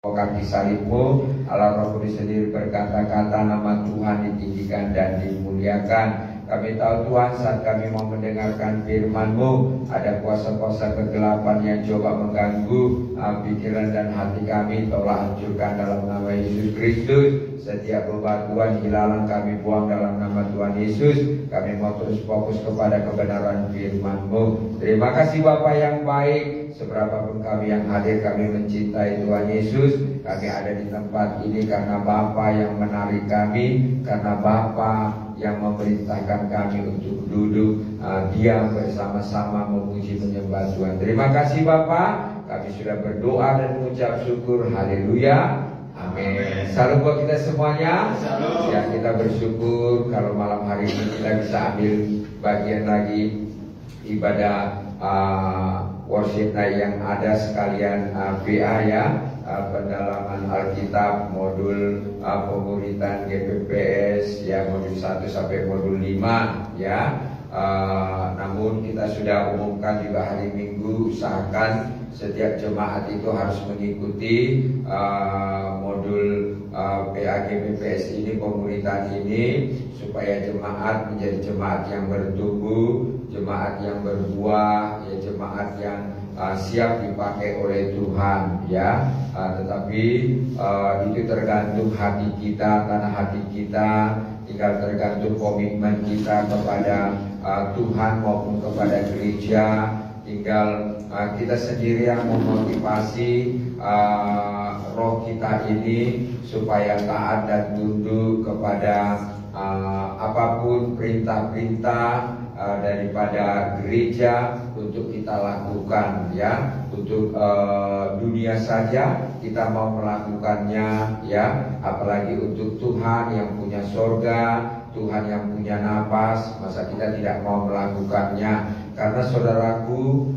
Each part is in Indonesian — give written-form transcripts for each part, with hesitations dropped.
kaki salibmu, Allah Roh Kudus sendiri berkata-kata, nama Tuhan ditinggikan dan dimuliakan. Kami tahu Tuhan, saat kami mau mendengarkan firman-Mu, ada kuasa-kuasa kegelapan yang coba mengganggu pikiran dan hati kami. Tolong hancurkan dalam nama Yesus Kristus. Setiap bebatuan hilang kami buang dalam nama Tuhan Yesus. Kami mau terus fokus kepada kebenaran firman-Mu. Terima kasih Bapa yang baik. Seberapapun kami yang hadir, kami mencintai Tuhan Yesus. Kami ada di tempat ini karena Bapa yang menarik kami, karena Bapa yang memerintahkan kami untuk duduk diam bersama-sama memuji menyembah Tuhan. Terima kasih Bapa. Kami sudah berdoa dan mengucap syukur. Haleluya. Amin. Salam buat kita semuanya. Salam. Ya, kita bersyukur kalau malam hari ini kita bisa ambil bagian lagi ibadah worship night yang ada sekalian PA ya, pendalaman Alkitab modul pemuritan GPPS ya, modul 1 sampai modul 5 ya. Namun kita sudah umumkan juga hari Minggu, usahakan setiap jemaat itu harus mengikuti modul PAGPPS ini, pemuritan ini, supaya jemaat menjadi jemaat yang bertumbuh, jemaat yang berbuah, ya, jemaat yang siap dipakai oleh Tuhan ya. Tetapi itu tergantung hati kita, tanah hati kita, tinggal tergantung komitmen kita kepada Tuhan maupun kepada gereja. Tinggal kita sendiri yang memotivasi roh kita ini supaya taat dan tunduk kepada apapun perintah-perintah daripada gereja untuk kita lakukan ya. Untuk dunia saja kita mau melakukannya ya, apalagi untuk Tuhan yang punya sorga, Tuhan yang punya napas, masa kita tidak mau melakukannya? Karena saudaraku,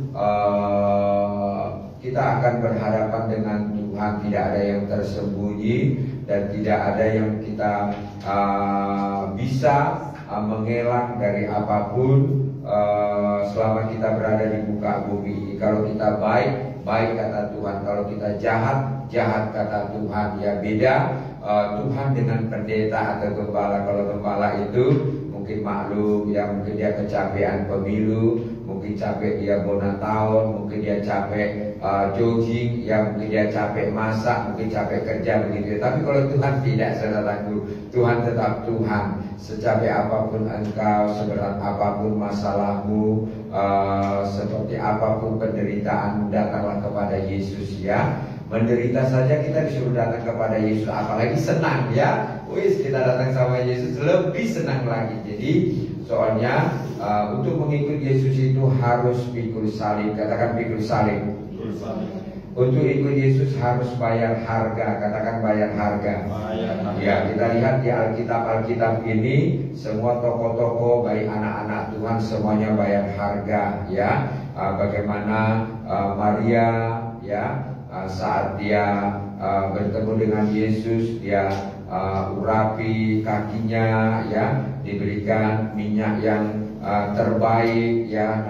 kita akan berhadapan dengan Tuhan, tidak ada yang tersembunyi dan tidak ada yang kita bisa mengelak dari apapun selama kita berada di muka bumi ini. Kalau kita baik, baik kata Tuhan. Kalau kita jahat, jahat kata Tuhan. Ya, beda Tuhan dengan pendeta atau gembala. Kalau gembala itu mungkin maklum ya, mungkin dia kecapean pemilu, mungkin capek dia bona tahun, mungkin dia capek jogging, ya mungkin dia capek masak, mungkin capek kerja begitu. Tapi kalau Tuhan tidak, saudaraku, Tuhan tetap Tuhan. Secapek apapun engkau, seberat apapun masalahmu, seperti apapun penderitaan, datanglah kepada Yesus ya. Menderita saja kita disuruh datang kepada Yesus, apalagi senang ya. Wis, kita datang sama Yesus lebih senang lagi. Jadi soalnya untuk mengikuti Yesus itu harus pikul salib. Katakan pikul salib. Untuk ikut Yesus harus bayar harga. Katakan bayar harga. Ya, kita lihat di Alkitab ini, semua tokoh-tokoh baik anak-anak Tuhan semuanya bayar harga ya. Bagaimana Maria ya, saat dia bertemu dengan Yesus, dia urapi kakinya ya, diberikan minyak yang terbaik ya,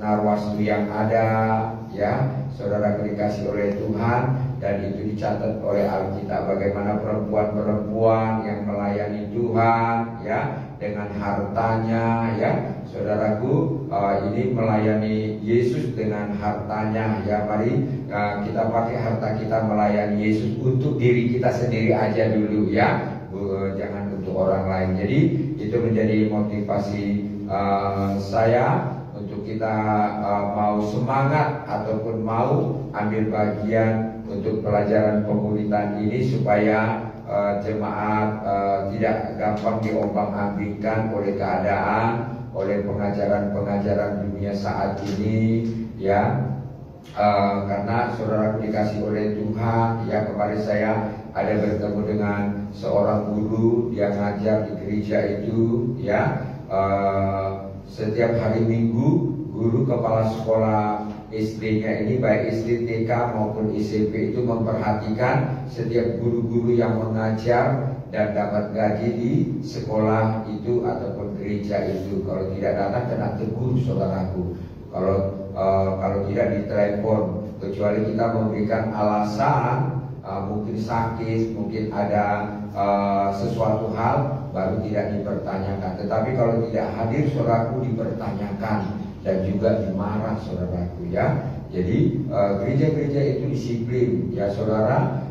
narwastu yang ada ya, saudara dikasih oleh Tuhan. Dan itu dicatat oleh Alkitab, bagaimana perempuan-perempuan yang melayani Tuhan ya, dengan hartanya ya. Saudaraku, ini melayani Yesus dengan hartanya ya. Mari kita pakai harta kita melayani Yesus untuk diri kita sendiri aja dulu ya, jangan untuk orang lain. Jadi itu menjadi motivasi saya untuk kita mau semangat ataupun mau ambil bagian untuk pelajaran pemuritan ini, supaya jemaat tidak gampang diombang-ambingkan oleh keadaan, oleh pengajaran-pengajaran dunia saat ini ya. Karena saudara dikasih oleh Tuhan ya. Kemarin saya ada bertemu dengan seorang guru, dia ngajar di gereja itu ya. Setiap hari Minggu guru kepala sekolah SD-nya ini, baik SD, TK maupun SMP, itu memperhatikan setiap guru-guru yang mengajar dan dapat gaji di sekolah itu ataupun gereja itu. Kalau tidak datang kena tegur, saudaraku. Kalau tidak ditelepon, kecuali kita memberikan alasan sakit, mungkin ada sesuatu hal, baru tidak dipertanyakan. Tetapi kalau tidak hadir, saudaraku, dipertanyakan dan juga dimarah, saudaraku, ya. Jadi gereja-gereja itu disiplin, ya saudara.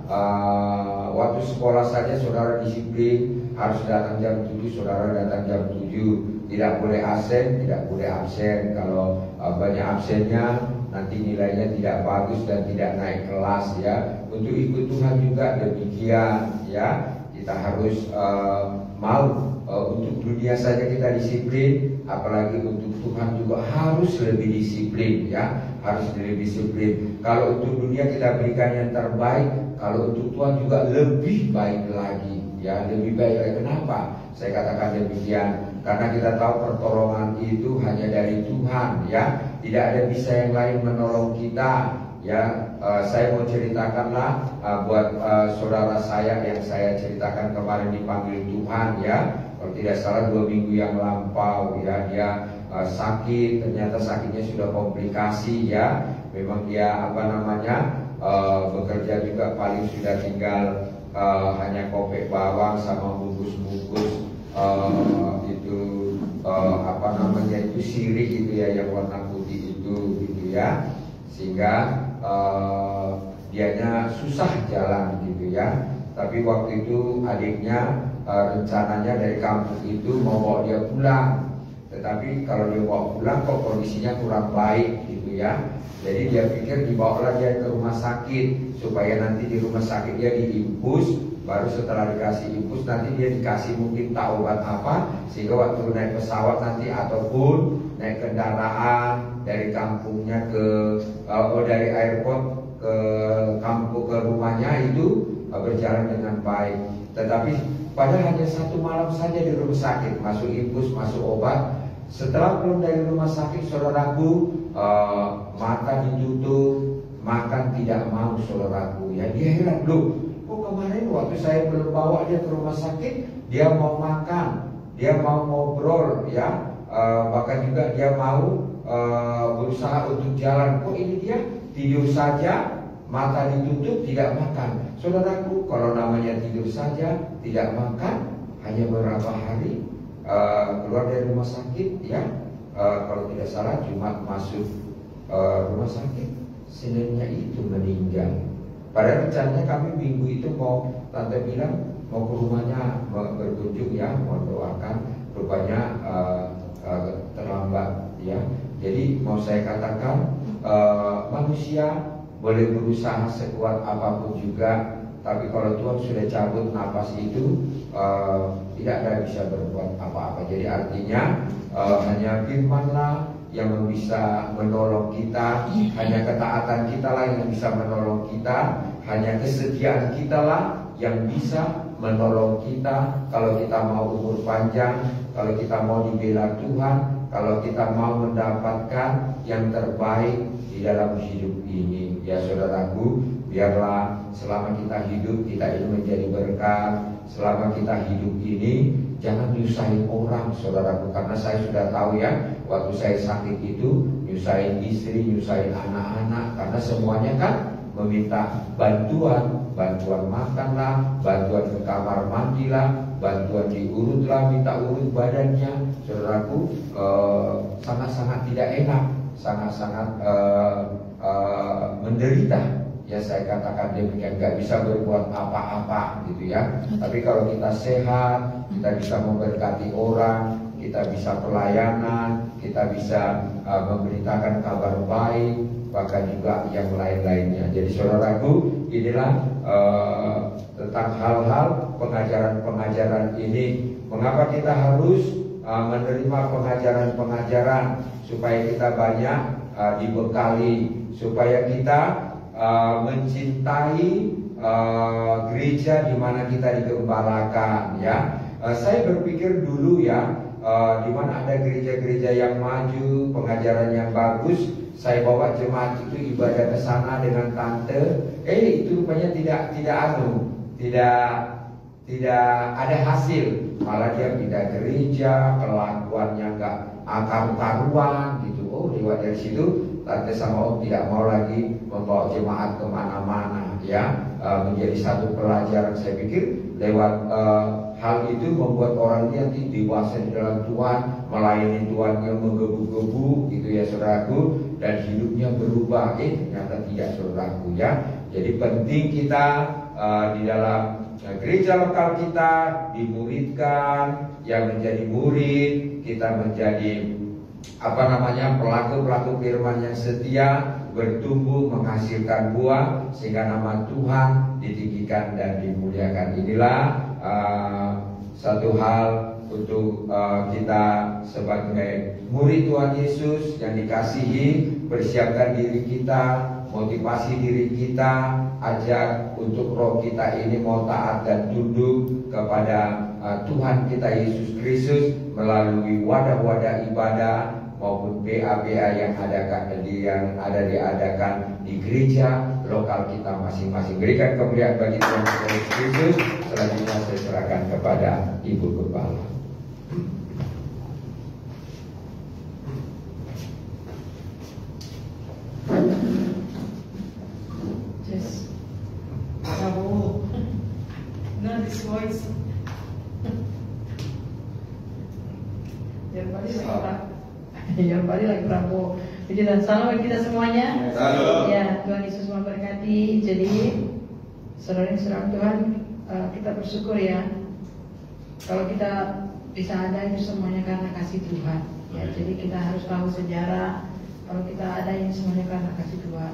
Waktu sekolah saja saudara disiplin, harus datang jam 7, saudara datang jam 7. Tidak boleh absen, tidak boleh absen. Kalau banyak absennya, nanti nilainya tidak bagus dan tidak naik kelas, ya. Untuk ikut Tuhan juga demikian, ya. Kita harus mau untuk dunia saja kita disiplin, apalagi untuk Tuhan juga harus lebih disiplin, ya. Harus lebih disiplin. Kalau untuk dunia kita berikan yang terbaik, kalau untuk Tuhan juga lebih baik lagi, ya, lebih baik lagi. Kenapa saya katakan demikian? Karena kita tahu pertolongan itu hanya dari Tuhan, ya. Tidak ada bisa yang lain menolong kita, ya. Saya mau ceritakanlah buat saudara saya yang saya ceritakan kemarin dipanggil Tuhan, ya. Kalau tidak salah 2 minggu yang lampau, ya, dia sakit. Ternyata sakitnya sudah komplikasi, ya. Memang dia bekerja juga paling sudah tinggal hanya kopek bawang sama bungkus-bungkus itu sirih itu, ya, yang warna putih itu, gitu, ya. Sehingga dianya susah jalan, gitu, ya. Tapi waktu itu adiknya rencananya dari kampung itu mau bawa dia pulang. Tetapi kalau dia bawa pulang kok kondisinya kurang baik, gitu, ya. Jadi dia pikir dibawalah dia ke rumah sakit, supaya nanti di rumah sakit dia diinfus. Baru setelah dikasih infus nanti dia dikasih mungkin tak obat apa, sehingga waktu naik pesawat nanti ataupun naik kendaraan dari kampungnya dari airport ke kampung ke rumahnya itu berjalan dengan baik. Tetapi padahal hanya 1 malam saja di rumah sakit, masuk infus, masuk obat. Setelah pulang dari rumah sakit, saudaraku, mata ditutup, makan tidak mau, saudaraku, ya. Dia heran, loh, kok kemarin waktu saya belum bawa dia ke rumah sakit, dia mau makan, dia mau ngobrol, ya. Bahkan juga dia mau berusaha untuk jalan. Kok ini dia tidur saja, mata ditutup, tidak makan. Saudaraku, kalau namanya tidur saja, tidak makan, hanya beberapa hari keluar dari rumah sakit, ya. Kalau tidak salah Jumat masuk rumah sakit, Seninnya itu meninggal. Pada rencananya kami minggu itu tante bilang mau ke rumahnya berkunjung, ya, mau doakan. Rupanya terlambat, ya. Jadi mau saya katakan, manusia boleh berusaha sekuat apapun juga, tapi kalau Tuhan sudah cabut napas itu, tidak ada bisa berbuat apa-apa. Jadi artinya hanya firman-Lah yang bisa menolong kita, hanya ketaatan kita lah yang bisa menolong kita, hanya kesetiaan kita lah yang bisa menolong kita. Kalau kita mau umur panjang, kalau kita mau dibela Tuhan, kalau kita mau mendapatkan yang terbaik di dalam hidup ini, ya saudaraku, biarlah selama kita hidup kita ini menjadi berkat. Selama kita hidup ini jangan nyusahin orang, saudaraku, karena saya sudah tahu, ya, waktu saya sakit itu nyusahin istri, nyusahin anak-anak, karena semuanya kan meminta bantuan makanlah, bantuan ke kamar mandilah, bantuan diurutlah, minta urut badannya. Saudaraku, sangat-sangat tidak enak, sangat-sangat menderita. Ya, saya katakan demikian, gak bisa berbuat apa-apa, gitu, ya. Tapi kalau kita sehat, kita bisa memberkati orang, kita bisa pelayanan, kita bisa memberitakan kabar baik, bahkan juga yang lain-lainnya. Jadi saudaraku, inilah tentang hal-hal pengajaran-pengajaran ini. Mengapa kita harus menerima pengajaran-pengajaran, supaya kita banyak dibekali, supaya kita mencintai gereja di mana kita digembalakan, ya. Saya berpikir dulu, ya, di mana ada gereja-gereja yang maju, pengajaran yang bagus, saya bawa jemaat itu ibadah ke sana dengan tante, itu rupanya tidak ada hasil, malah dia pindah gereja, kelakuannya nggak karu-karuan, gitu. Oh, lewat dari situ tante sama om tidak mau lagi membawa jemaat kemana-mana, ya. menjadi satu pelajaran. Saya pikir lewat hal itu membuat orang ini nanti dewasa di dalam Tuhan, melayani Tuhan yang menggebu-gebu gitu ya saudaraku, dan hidupnya berubah. Ternyata tidak saudaraku ya. Jadi penting kita di dalam gereja lokal kita dimuridkan, yang menjadi murid, kita menjadi pelaku-pelaku firman yang setia, bertumbuh, menghasilkan buah, sehingga nama Tuhan ditinggikan dan dimuliakan. Inilah satu hal untuk kita sebagai murid Tuhan Yesus yang dikasihi. Persiapkan diri kita, motivasi diri kita, ajak untuk roh kita ini mau taat dan tunduk kepada Tuhan kita Yesus Kristus melalui wadah-wadah ibadah maupun BA-BA yang diadakan di gereja lokal kita masing-masing. Berikan kemuliaan bagi Tuhan Yesus Kristus. Selanjutnya saya serahkan kepada Ibu Kepala. Yes. Bravo. Not this voice. Yang balik lagi Prabowo. Puji dan salam bagi kita semuanya. Salam. Ya, Tuhan Yesus memberkati. Jadi, saudara-saudara Tuhan, kita bersyukur ya. Kalau kita bisa ada itu semuanya karena kasih Tuhan. Ya, jadi kita harus tahu sejarah. Kalau kita ada ini semuanya karena kasih Tuhan.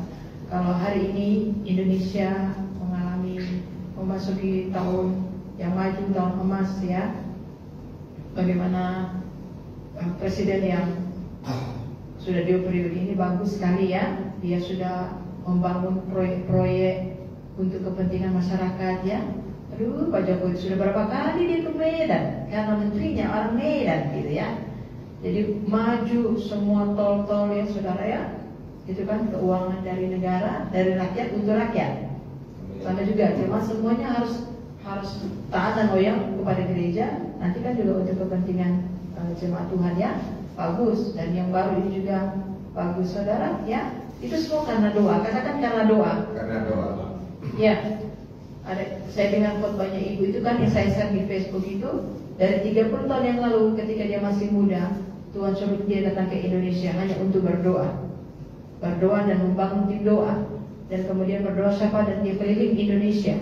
Kalau hari ini Indonesia memasuki tahun yang maju, tahun emas ya. Bagaimana presiden yang sudah 2 periode ini bagus sekali ya. Dia sudah membangun proyek-proyek untuk kepentingan masyarakat ya. Aduh, Pak Jokowi sudah berapa kali dia ke Medan karena menterinya orang Medan gitu ya. Jadi maju semua tol-tol ya saudara ya. Itu kan keuangan dari negara, dari rakyat untuk rakyat. Sama juga, cuma semuanya harus taat dan loyal kepada gereja. Nanti kan juga untuk kepentingan jemaat Tuhan ya. Bagus. Dan yang baru ini juga bagus saudara ya. Itu semua karena doa. Katakan karena doa. Karena doa. Ya. Saya dengar khotbahnya ibu itu kan yang saya share di Facebook itu dari 30 tahun yang lalu ketika dia masih muda, Tuhan suruh dia datang ke Indonesia hanya untuk berdoa dan membangun tim doa, dan kemudian berdoa siapa dan dia keliling Indonesia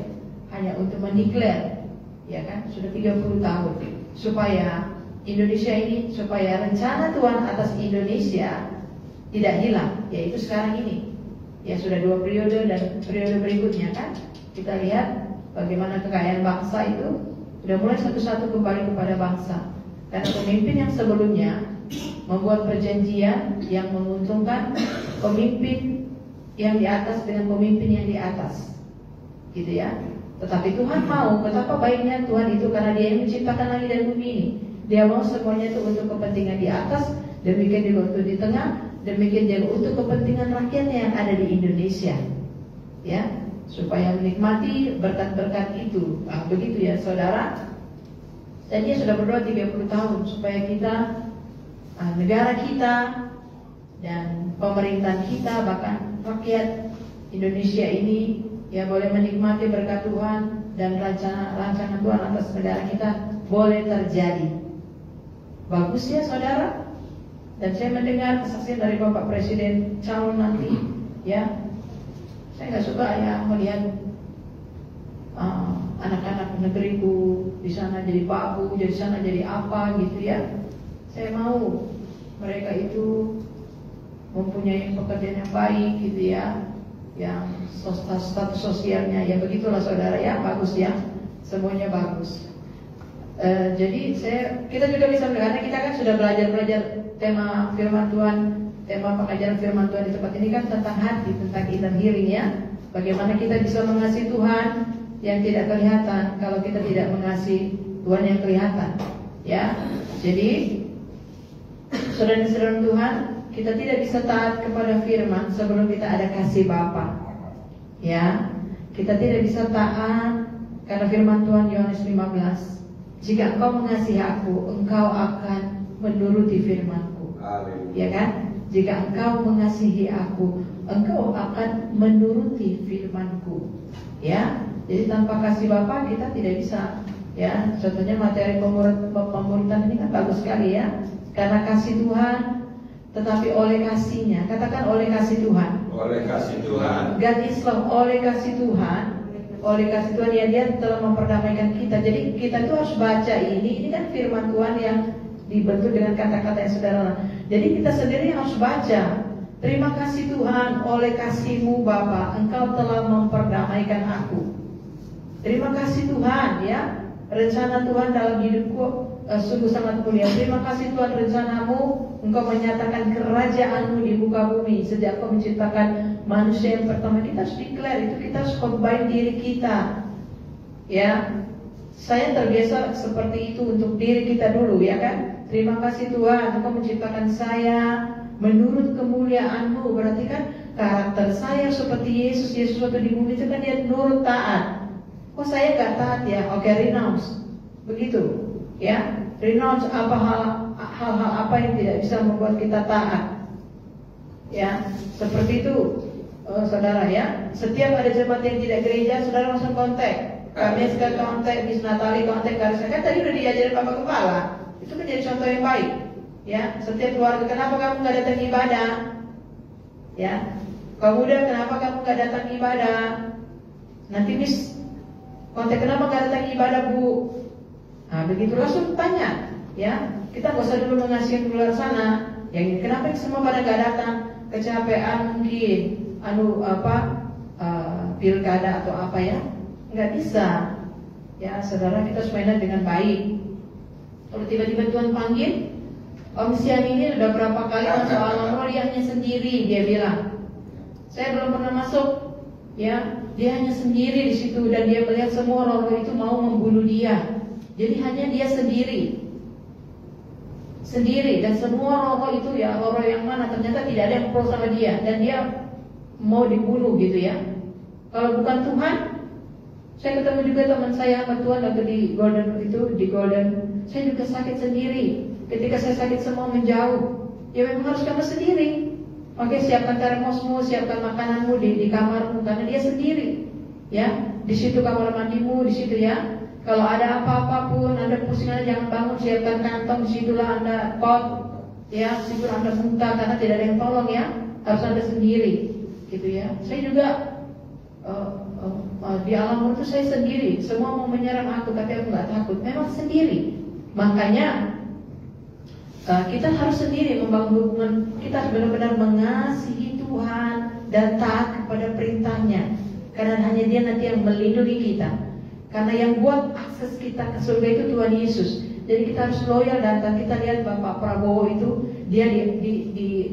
hanya untuk mendeklar, ya kan, sudah 30 tahun supaya Indonesia ini, supaya rencana Tuhan atas Indonesia tidak hilang, yaitu sekarang ini ya sudah 2 periode dan periode berikutnya kan. Kita lihat bagaimana kekayaan bangsa itu sudah mulai satu-satu kembali kepada bangsa. Karena pemimpin yang sebelumnya membuat perjanjian yang menguntungkan pemimpin yang di atas dengan pemimpin yang di atas, gitu ya. Tetapi Tuhan mau, betapa baiknya Tuhan itu karena Dia yang menciptakan langit dan bumi ini. Dia mau semuanya itu untuk kepentingan di atas, demikian juga untuk di tengah, demikian juga untuk kepentingan rakyatnya yang ada di Indonesia, ya. Supaya menikmati berkat-berkat itu. Begitu ya saudara. Dan dia sudah berdoa 30 tahun supaya kita, negara kita dan pemerintahan kita, bahkan rakyat Indonesia ini ya boleh menikmati berkat Tuhan dan rancangan Tuhan atas negara kita boleh terjadi. Bagus ya saudara. Dan saya mendengar kesaksian dari Bapak Presiden calon nanti ya. Saya nggak suka ya melihat anak-anak negeriku di sana jadi babu, di sana jadi apa gitu ya. Saya mau mereka itu mempunyai pekerjaan yang baik gitu ya, yang status sosialnya ya begitulah saudara ya, bagus ya, semuanya bagus. Jadi kita juga bisa karena kita kan sudah belajar tema firman Tuhan. Tema pengajaran firman Tuhan di tempat ini kan tentang hati, tentang inner healing ya. Bagaimana kita bisa mengasihi Tuhan yang tidak kelihatan kalau kita tidak mengasihi Tuhan yang kelihatan, ya. Jadi, saudara-saudara Tuhan, kita tidak bisa taat kepada firman sebelum kita ada kasih Bapa, ya. Kita tidak bisa taat karena firman Tuhan Yohanes 15. Jika engkau mengasihi aku, engkau akan menuruti firman-Ku, ya kan? Jika engkau mengasihi aku, engkau akan menuruti firman-Ku, Ya, jadi tanpa kasih Bapa kita tidak bisa. Ya, contohnya materi pemuritan ini kan bagus sekali ya. Karena kasih Tuhan, tetapi oleh kasihnya. Katakan oleh kasih Tuhan. Oleh kasih Tuhan. God is love, oleh kasih Tuhan. Oleh kasih Tuhan ya, dia telah memperdamaikan kita. Jadi kita tuh harus baca ini kan firman Tuhan yang dibentuk dengan kata-kata yang sederhana. Jadi kita sendiri harus baca. Terima kasih Tuhan, oleh kasih-Mu Bapa, Engkau telah memperdamaikan aku. Terima kasih Tuhan ya, rencana Tuhan dalam hidupku sungguh sangat mulia. Terima kasih Tuhan, rencana-Mu, Engkau menyatakan kerajaan-Mu di muka bumi sejak Kau menciptakan manusia yang pertama. Kita harus declare itu, kita harus combine diri kita. Ya, saya terbiasa seperti itu untuk diri kita dulu ya kan. Terima kasih Tuhan, Engkau menciptakan saya menurut kemuliaan-Mu. Berarti kan karakter saya seperti Yesus. Yesus waktu di bumi itu kan dia nurut taat. Kok saya gak taat ya? Oke, renounce. Begitu ya, renounce hal-hal apa yang tidak bisa membuat kita taat. Ya, seperti itu saudara ya. Setiap ada jemaat yang tidak gereja, saudara langsung kontak. Kami sekarang kontak, Miss Natali kontak, Karisma. Kan tadi udah diajarin Bapak Kepala. Itu menjadi contoh yang baik. Ya, setiap keluarga, kenapa kamu nggak datang ibadah? Ya, kamu muda, kenapa kamu nggak datang ibadah? Nanti Miss kontak, kenapa nggak datang ibadah Bu? Nah, begitu langsung tanya. Ya, kita nggak usah dulu mengasihkan keluar sana. Yang kenapa semua pada nggak datang? Kecapean mungkin, pilkada atau apa ya? Nggak bisa. Ya, saudara, kita harus mainan dengan baik. Kalau tiba-tiba Tuhan panggil, Om Sian ini udah berapa kali masuk alam roh, dia hanya sendiri, dia bilang. Saya belum pernah masuk, ya, dia hanya sendiri di situ dan dia melihat semua roh-roh itu mau membunuh dia. Jadi hanya dia sendiri, dan semua roh-roh itu ya, roh-roh yang mana ternyata tidak ada yang pro sama dia dan dia mau dibunuh gitu ya. Kalau bukan Tuhan, saya ketemu juga teman saya sama Tuhan waktu di Golden, saya juga sakit sendiri. Ketika saya sakit semua menjauh. Ya memang harus kamu sendiri. Oke, siapkan termosmu, siapkan makananmu di kamarmu karena dia sendiri. Ya, di situ kamar mandimu, di situ ya. Kalau ada apa-apa pun, Anda pusing aja, jangan bangun, siapkan kantong, di situlah Anda pot. Ya, di situ Anda muntah karena tidak ada yang tolong ya. Harus Anda sendiri. Gitu ya. Saya juga di alam itu saya sendiri. Semua mau menyerang aku tapi aku nggak takut. Memang sendiri. Makanya kita harus sendiri membangun hubungan. Kita harus benar-benar mengasihi Tuhan dan taat kepada perintahnya. Karena hanya Dia nanti yang melindungi kita. Karena yang buat akses kita ke surga itu Tuhan Yesus. Jadi kita harus loyal dan kita lihat Bapak Prabowo itu dia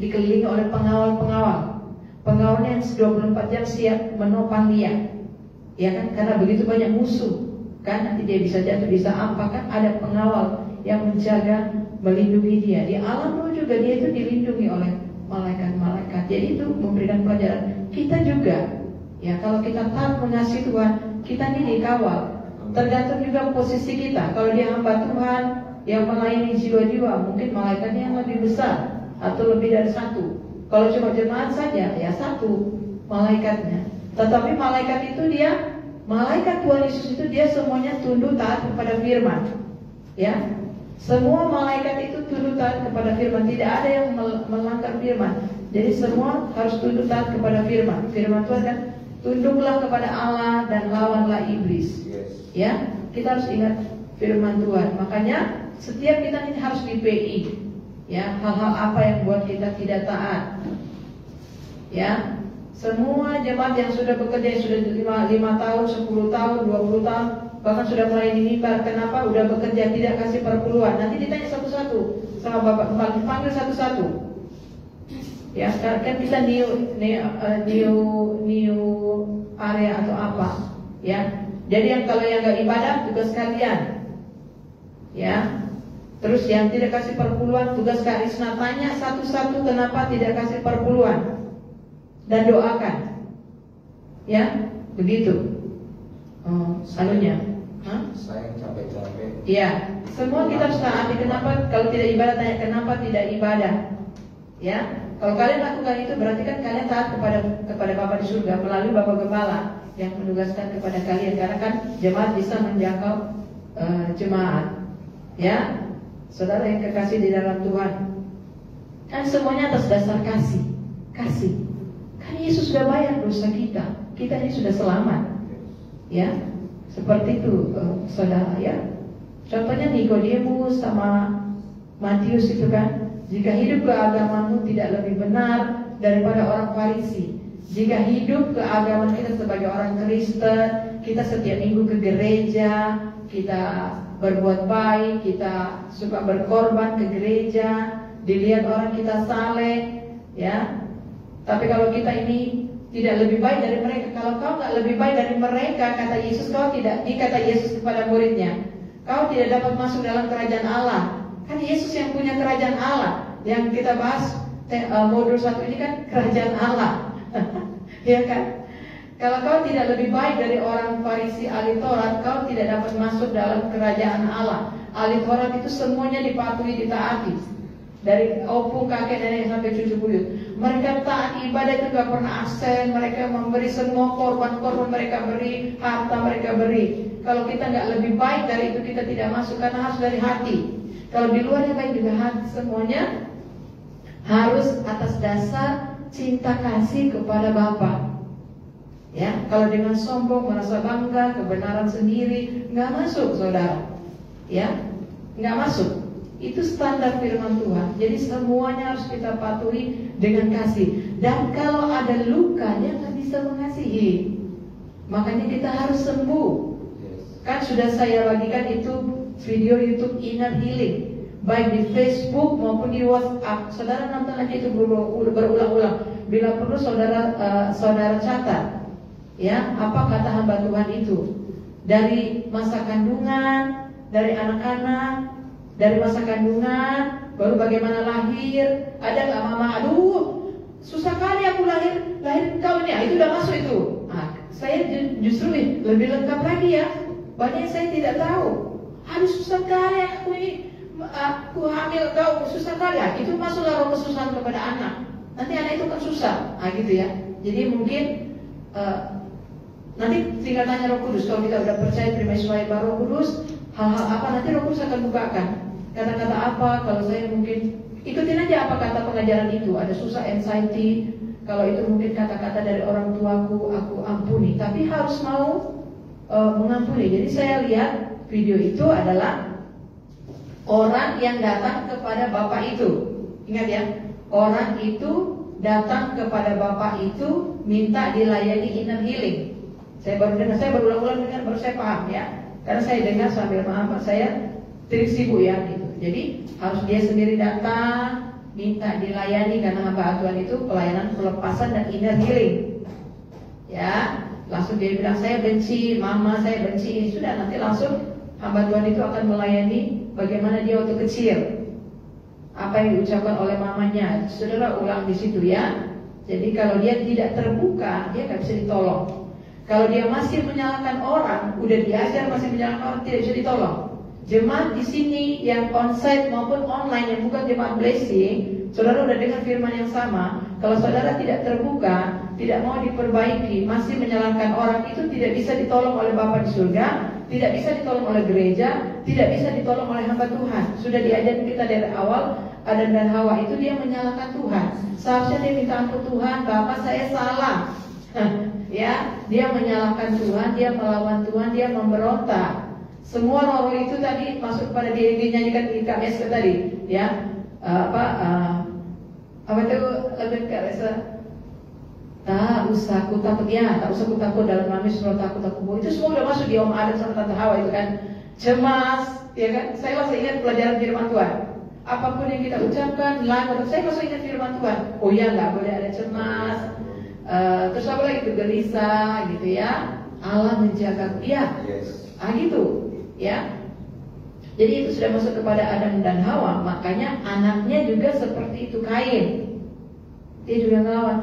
dikelilingi oleh pengawal-pengawal. Pengawalnya 24 jam siap menopang dia. Ya kan? Karena begitu banyak musuh. Kan nanti dia bisa jatuh, bisa apa kan? Ada pengawal yang menjaga, melindungi dia. Di alam roh juga dia itu dilindungi oleh malaikat-malaikat. Jadi itu memberikan pelajaran. Kita juga, ya kalau kita taat mengasihi Tuhan, kita ini dikawal. Tergantung juga posisi kita. Kalau dia hamba Tuhan yang melayani jiwa-jiwa, mungkin malaikatnya yang lebih besar atau lebih dari satu. Kalau cuma jemaat saja, ya satu malaikatnya. Tetapi malaikat itu malaikat Tuhan Yesus itu dia semuanya tunduk taat kepada firman. Ya, semua malaikat itu tunduk taat kepada firman. Tidak ada yang melanggar firman. Jadi semua harus tunduk taat kepada firman. Firman Tuhan kan, tunduklah kepada Allah dan lawanlah iblis. Ya, kita harus ingat firman Tuhan. Makanya setiap kita ini harus di PI. Ya, hal-hal apa yang buat kita tidak taat. Ya, semua jemaat yang sudah bekerja, yang sudah 5 tahun, 10 tahun, 20 tahun, bahkan sudah mulai mimbar, kenapa udah bekerja tidak kasih perpuluhan? Nanti ditanya satu-satu sama Bapak, panggil satu-satu. Ya, sekarang kan kita new area atau apa? Ya, jadi kalau yang nggak ibadah tugas kalian. Ya, terus yang tidak kasih perpuluhan tugas Kak Risna, tanya satu-satu kenapa tidak kasih perpuluhan dan doakan. Ya, begitu. Anunya. Saya capek-capek. Ya, semua kita harus taati. Kenapa kalau tidak ibadah, tanya kenapa tidak ibadah. Ya, kalau kalian lakukan itu berarti kan kalian taat kepada Bapa di surga melalui Bapak Gembala. yang menugaskan kepada kalian, karena kan jemaat bisa menjangkau jemaat. Ya, saudara yang kekasih di dalam Tuhan, kan semuanya atas dasar kasih. Kan Yesus sudah bayar dosa kita ini sudah selamat. Ya, seperti itu saudara ya. Contohnya Nikodemus sama Matius itu kan, jika hidup keagamaanmu tidak lebih benar daripada orang Farisi, jika hidup keagamaan kita sebagai orang Kristen, kita setiap minggu ke gereja, kita berbuat baik, kita suka berkorban ke gereja, dilihat orang kita saleh, ya. Tapi kalau kita ini tidak lebih baik dari mereka, kalau kau nggak lebih baik dari mereka, kata Yesus, kau tidak, ini kata Yesus kepada muridnya, kau tidak dapat masuk dalam kerajaan Allah. Kan Yesus yang punya kerajaan Allah. Yang kita bahas modul 1 ini kan kerajaan Allah. Ya kan? Kalau kau tidak lebih baik dari orang Farisi ahli Taurat, kau tidak dapat masuk dalam kerajaan Allah. Ahli Taurat itu semuanya dipatuhi, ditaati. Dari opung kakek nenek sampai cucu buyut. Mereka taat ibadah itu gak pernah absen. Mereka memberi semua korban-korban, mereka beri harta, mereka beri. Kalau kita nggak lebih baik dari itu, kita tidak masuk, karena harus dari hati. Kalau di luarnya baik juga hati, semuanya harus atas dasar cinta kasih kepada Bapa. Ya, kalau dengan sombong, merasa bangga, kebenaran sendiri, nggak masuk, saudara. Ya, nggak masuk. Itu standar firman Tuhan. Jadi semuanya harus kita patuhi dengan kasih. Dan kalau ada luka, dia nggak bisa mengasihi. Makanya kita harus sembuh. Kan sudah saya bagikan itu video YouTube Inner Healing, baik di Facebook maupun di WhatsApp. Saudara nonton aja itu berulang-ulang. Bila perlu saudara catat, ya, apa kata hamba Tuhan itu. Dari masa kandungan, dari anak-anak, dari masa kandungan, baru bagaimana lahir. Ada nggak mama, aduh susah kali aku lahir kau ini, itu udah masuk itu. Saya justru lebih lengkap lagi ya. Banyak yang saya tidak tahu. Aduh susah kali aku ini, aku hamil kau, susah kali ya. Itu masuklah roh kesusahan kepada anak. Nanti anak itu kan susah, gitu ya. Jadi mungkin nanti tinggal tanya Roh Kudus. Kalau kita udah percaya terima Yesus Roh Kudus, hal-hal apa nanti Roh Kudus akan bukakan. Kata-kata apa? Kalau saya mungkin ikutin aja apa kata pengajaran itu. Ada susah, anxiety. Kalau itu mungkin kata-kata dari orang tuaku, aku ampuni. Tapi harus mau mengampuni. Jadi saya lihat video itu adalah orang yang datang kepada bapak itu. Ingat ya, orang itu datang kepada bapak itu minta dilayani inner healing. Saya baru dengar, saya berulang-ulang dengar, baru saya paham ya. Karena saya dengar sambil maaf, saya sibuk ya gitu. Jadi harus dia sendiri datang minta dilayani, karena hamba Tuhan itu pelayanan pelepasan dan inner healing. Ya. Langsung dia bilang saya benci, mama saya benci. Sudah, nanti langsung hamba Tuhan itu akan melayani bagaimana dia waktu kecil, apa yang diucapkan oleh mamanya. Saudara ulang di situ ya. Jadi kalau dia tidak terbuka, dia nggak bisa ditolong. Kalau dia masih menyalahkan orang, udah diajar masih menyalahkan orang, tidak bisa ditolong. Jemaat di sini yang onsite maupun online yang bukan jemaat blessing, saudara udah dengar firman yang sama. Kalau saudara tidak terbuka, tidak mau diperbaiki, masih menyalahkan orang, itu tidak bisa ditolong oleh Bapa di surga, tidak bisa ditolong oleh gereja, tidak bisa ditolong oleh hamba Tuhan. Sudah diajarkan kita dari awal, Adam dan Hawa itu dia menyalahkan Tuhan. Seharusnya dia minta ampun, Tuhan, Bapak saya salah. Ya, dia menyalahkan Tuhan, dia melawan Tuhan, dia memberontak. Semua roh itu tadi masuk pada dia, dinyanyikan di KMS tadi, ya. Apa itu lebih ke rasa tak usah aku takut, ya, tak usah aku takut dalam nama Yesus, takut itu semua udah masuk di Om Adam sama Tante Hawa itu kan. Cemas, ya kan? Saya masih ingat pelajaran firman Tuhan. Apapun yang kita ucapkan, saya masih ingat firman Tuhan. Oh ya, nggak boleh ada cemas. Terus apa lagi, gelisah gitu ya. Allah menjaga dia, gitu ya. Jadi itu sudah masuk kepada Adam dan Hawa. Makanya anaknya juga seperti itu, Kain. Dia juga ngelawan.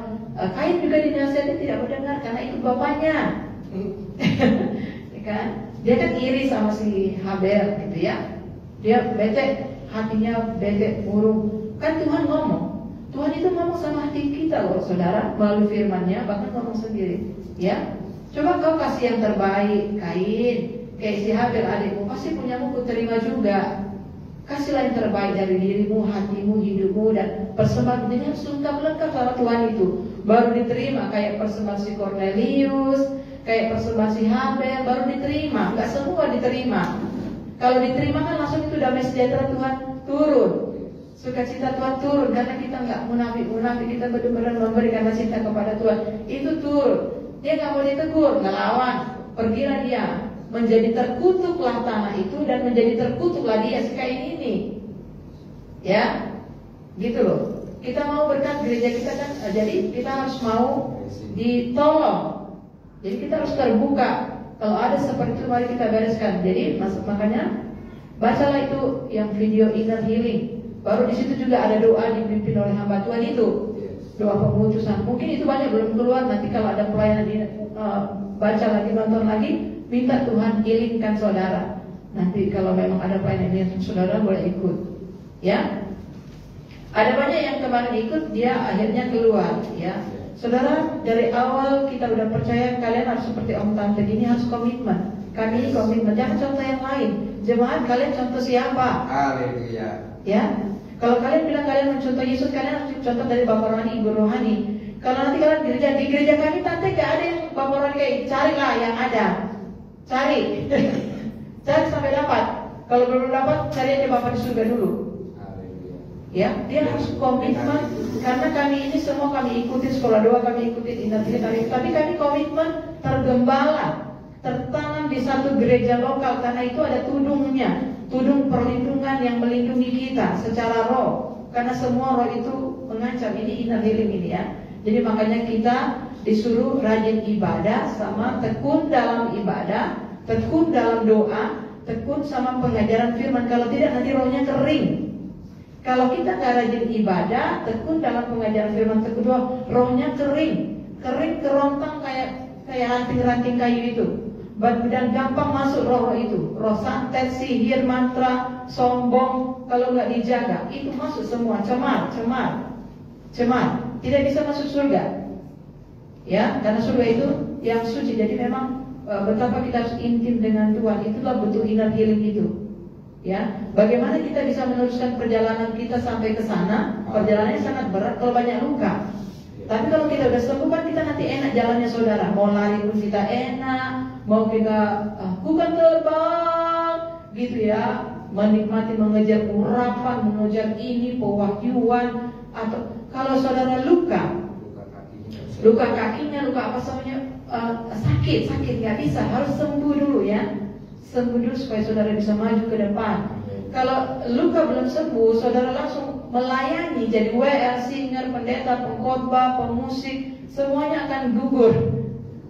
Kain juga dinasihati tidak mendengar karena itu bapaknya. Ya kan? Dia kan iri sama si Habel gitu ya. Dia bete, hatinya bete, buruk. Kan Tuhan ngomong. Tuhan itu ngomong sama hati kita loh saudara, melalui firman-Nya, bahkan ngomong sendiri. Ya, Coba kau kasih yang terbaik, Kain. Kayak si Habil adikmu, pasti punyamu kuterima juga. Kasihlah yang terbaik dari dirimu, hatimu, hidupmu, dan persembahan ini harus lengkap sama Tuhan itu. Baru diterima. Kayak persembahan si Cornelius, kayak persembahan si Habel, baru diterima. Enggak semua diterima. Kalau diterima kan langsung itu damai sejahtera Tuhan turun. Sukacita Tuhan turun karena kita nggak munafik, kita benar-benar memberi karena cinta kepada Tuhan. Itu turun. Dia nggak boleh tegur, ngelawan. Pergilah dia. Menjadi terkutuklah tanah itu dan menjadi terkutuklah dia si Kain ini. Ya, gitu loh. Kita mau berkat gereja kita kan, jadi kita harus mau ditolong. Jadi kita harus terbuka. Kalau ada seperti itu mari kita bereskan. Jadi makanya bacalah itu yang video inner healing. Baru di situ juga ada doa dipimpin oleh hamba Tuhan itu. Doa pemutusan. Mungkin itu banyak belum keluar. Nanti kalau ada pelayanan baca lagi, nonton lagi, minta Tuhan healingkan saudara. Nanti kalau memang ada pelayanan yang saudara boleh ikut. Ya. Ada banyak yang kemarin ikut, dia akhirnya keluar. Ya. Saudara, dari awal kita udah percaya kalian harus seperti om tante gini, harus komitmen. Kami ini komitmen, jangan contoh yang lain. Jemaat, kalian contoh siapa? Haleluya. Ya, kalau kalian bilang kalian mencontoh Yesus, kalian harus contoh dari Bapak Rohani, Ibu Rohani. Kalau nanti kalian di gereja kami, tante gak ada yang Bapak Rohani kayak, carilah yang ada. Cari cari sampai dapat. Kalau belum dapat, cari aja Bapak di surga dulu. Ya, dia harus komitmen. Karena kami ini semua kami ikuti sekolah doa, kami ikuti inner healing, tapi kami komitmen tergembala, tertanam di satu gereja lokal. Karena itu ada tudungnya, tudung perlindungan yang melindungi kita secara roh. Karena semua roh itu mengancam. Ini inner healing ini ya. Jadi makanya kita disuruh rajin ibadah, sama tekun dalam ibadah, tekun dalam doa, tekun sama pengajaran firman. Kalau tidak nanti rohnya kering. Kalau kita nggak rajin ibadah, tekun dalam pengajaran firman, tekun doa, rohnya kering kerontang kayak ranting-ranting kayu itu. Dan gampang masuk roh itu. Roh santet, sihir, mantra, sombong, kalau nggak dijaga itu masuk semua. Cemar, tidak bisa masuk surga. Ya, karena surga itu yang suci. Jadi memang betapa kita harus intim dengan Tuhan. Itulah bentuk inner healing itu. Ya, bagaimana kita bisa meneruskan perjalanan kita sampai ke sana? Perjalanannya sangat berat kalau banyak luka. Tapi kalau kita udah sembuh kan kita nanti enak jalannya saudara. Mau lari pun kita enak, mau kita bukan terbang, gitu ya. Menikmati, mengejar urapan, mengejar ini, pewahyuan. Atau kalau saudara luka kakinya, luka apa semuanya, sakit nggak bisa, harus sembuh dulu ya. Sembuh dulu supaya saudara bisa maju ke depan. Kalau luka belum sembuh, saudara langsung melayani jadi WL, singer, pendeta, pengkhotbah, pemusik, semuanya akan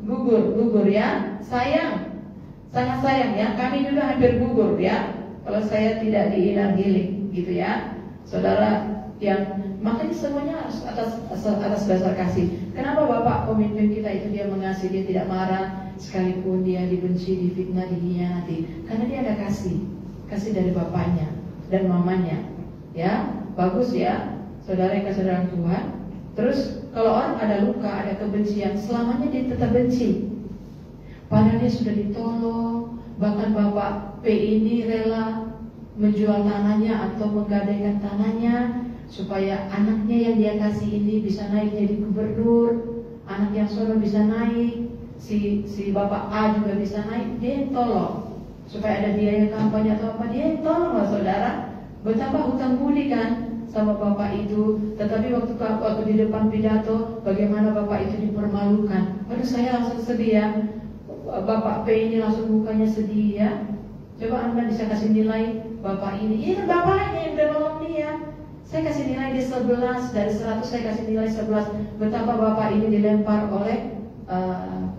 gugur ya. Sayang, sangat sayang ya. Kami juga hampir gugur ya kalau saya tidak di inner healing gitu ya. Saudara yang makanya semuanya harus atas dasar kasih. Kenapa Bapak pemimpin kita itu dia mengasihi, dia tidak marah sekalipun dia dibenci, difitnah, dikhianati, karena dia ada kasih dari bapaknya dan mamanya. Ya, bagus ya, saudara yang kasih dalam Tuhan. Terus kalau orang ada luka, ada kebencian, selamanya dia tetap benci. Padahal dia sudah ditolong, bahkan Bapak P ini rela menjual tanahnya atau menggadaikan tanahnya supaya anaknya yang dia kasih ini bisa naik jadi gubernur, anak yang sono bisa naik, si Bapak A juga bisa naik. Dia yang tolong supaya ada biaya kampanye atau apa, dia yang tolong lah saudara. Betapa hutang budi kan sama Bapak itu. Tetapi waktu di depan pidato, bagaimana Bapak itu dipermalukan. Aduh, saya langsung sedih ya. Bapak P ini langsung mukanya sedih ya. Coba Anda bisa kasih nilai Bapak ini. Ini bapaknya yang udah nolong dia. Saya kasih nilai dia 11, dari 100 saya kasih nilai 11. Betapa Bapak ini dilempar oleh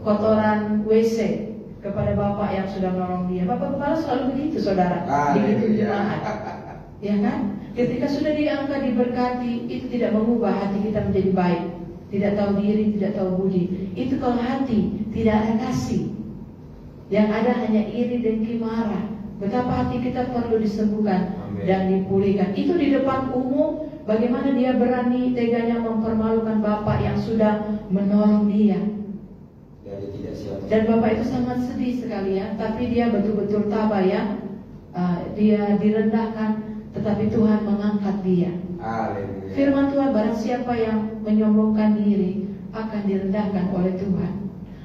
kotoran WC kepada Bapak yang sudah menolong dia. Bapak kepala selalu begitu saudara. Begitu jemaat. Ya kan? Ketika sudah diangkat, diberkati, itu tidak mengubah hati kita menjadi baik. Tidak tahu diri, tidak tahu budi. Itu kalau hati tidak ada kasih. Yang ada hanya iri, dengki, marah. Betapa hati kita perlu disembuhkan. Amen. Dan dipulihkan. Itu di depan umum. Bagaimana dia berani teganya mempermalukan Bapak yang sudah menolong dia. siap. Dan Bapak itu sangat sedih sekali ya, tapi dia betul-betul tabah ya. Dia direndahkan, tetapi Tuhan mengangkat dia. Haleluya. Firman Tuhan, barang siapa yang menyombongkan diri akan direndahkan oleh Tuhan.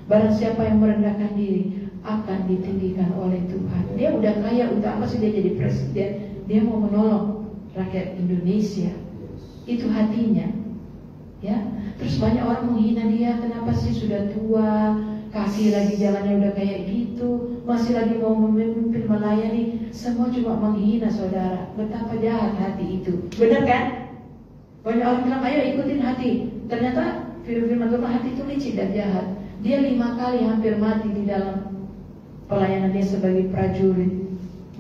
Barang siapa yang merendahkan diri akan ditinggikan oleh Tuhan. Dia udah kaya, udah apa sih dia jadi presiden? Dia mau menolong rakyat Indonesia. Itu hatinya. Ya, terus banyak orang menghina dia. Kenapa sih sudah tua, kaki lagi jalannya udah kayak gitu, masih lagi mau memimpin, melayani. Semua cuma menghina saudara. Betapa jahat hati itu. Benar kan? Banyak orang bilang, ayo ikutin hati. Ternyata firman Tuhan, hati itu licik dan jahat. Dia 5 kali hampir mati di dalam pelayanan dia sebagai prajurit.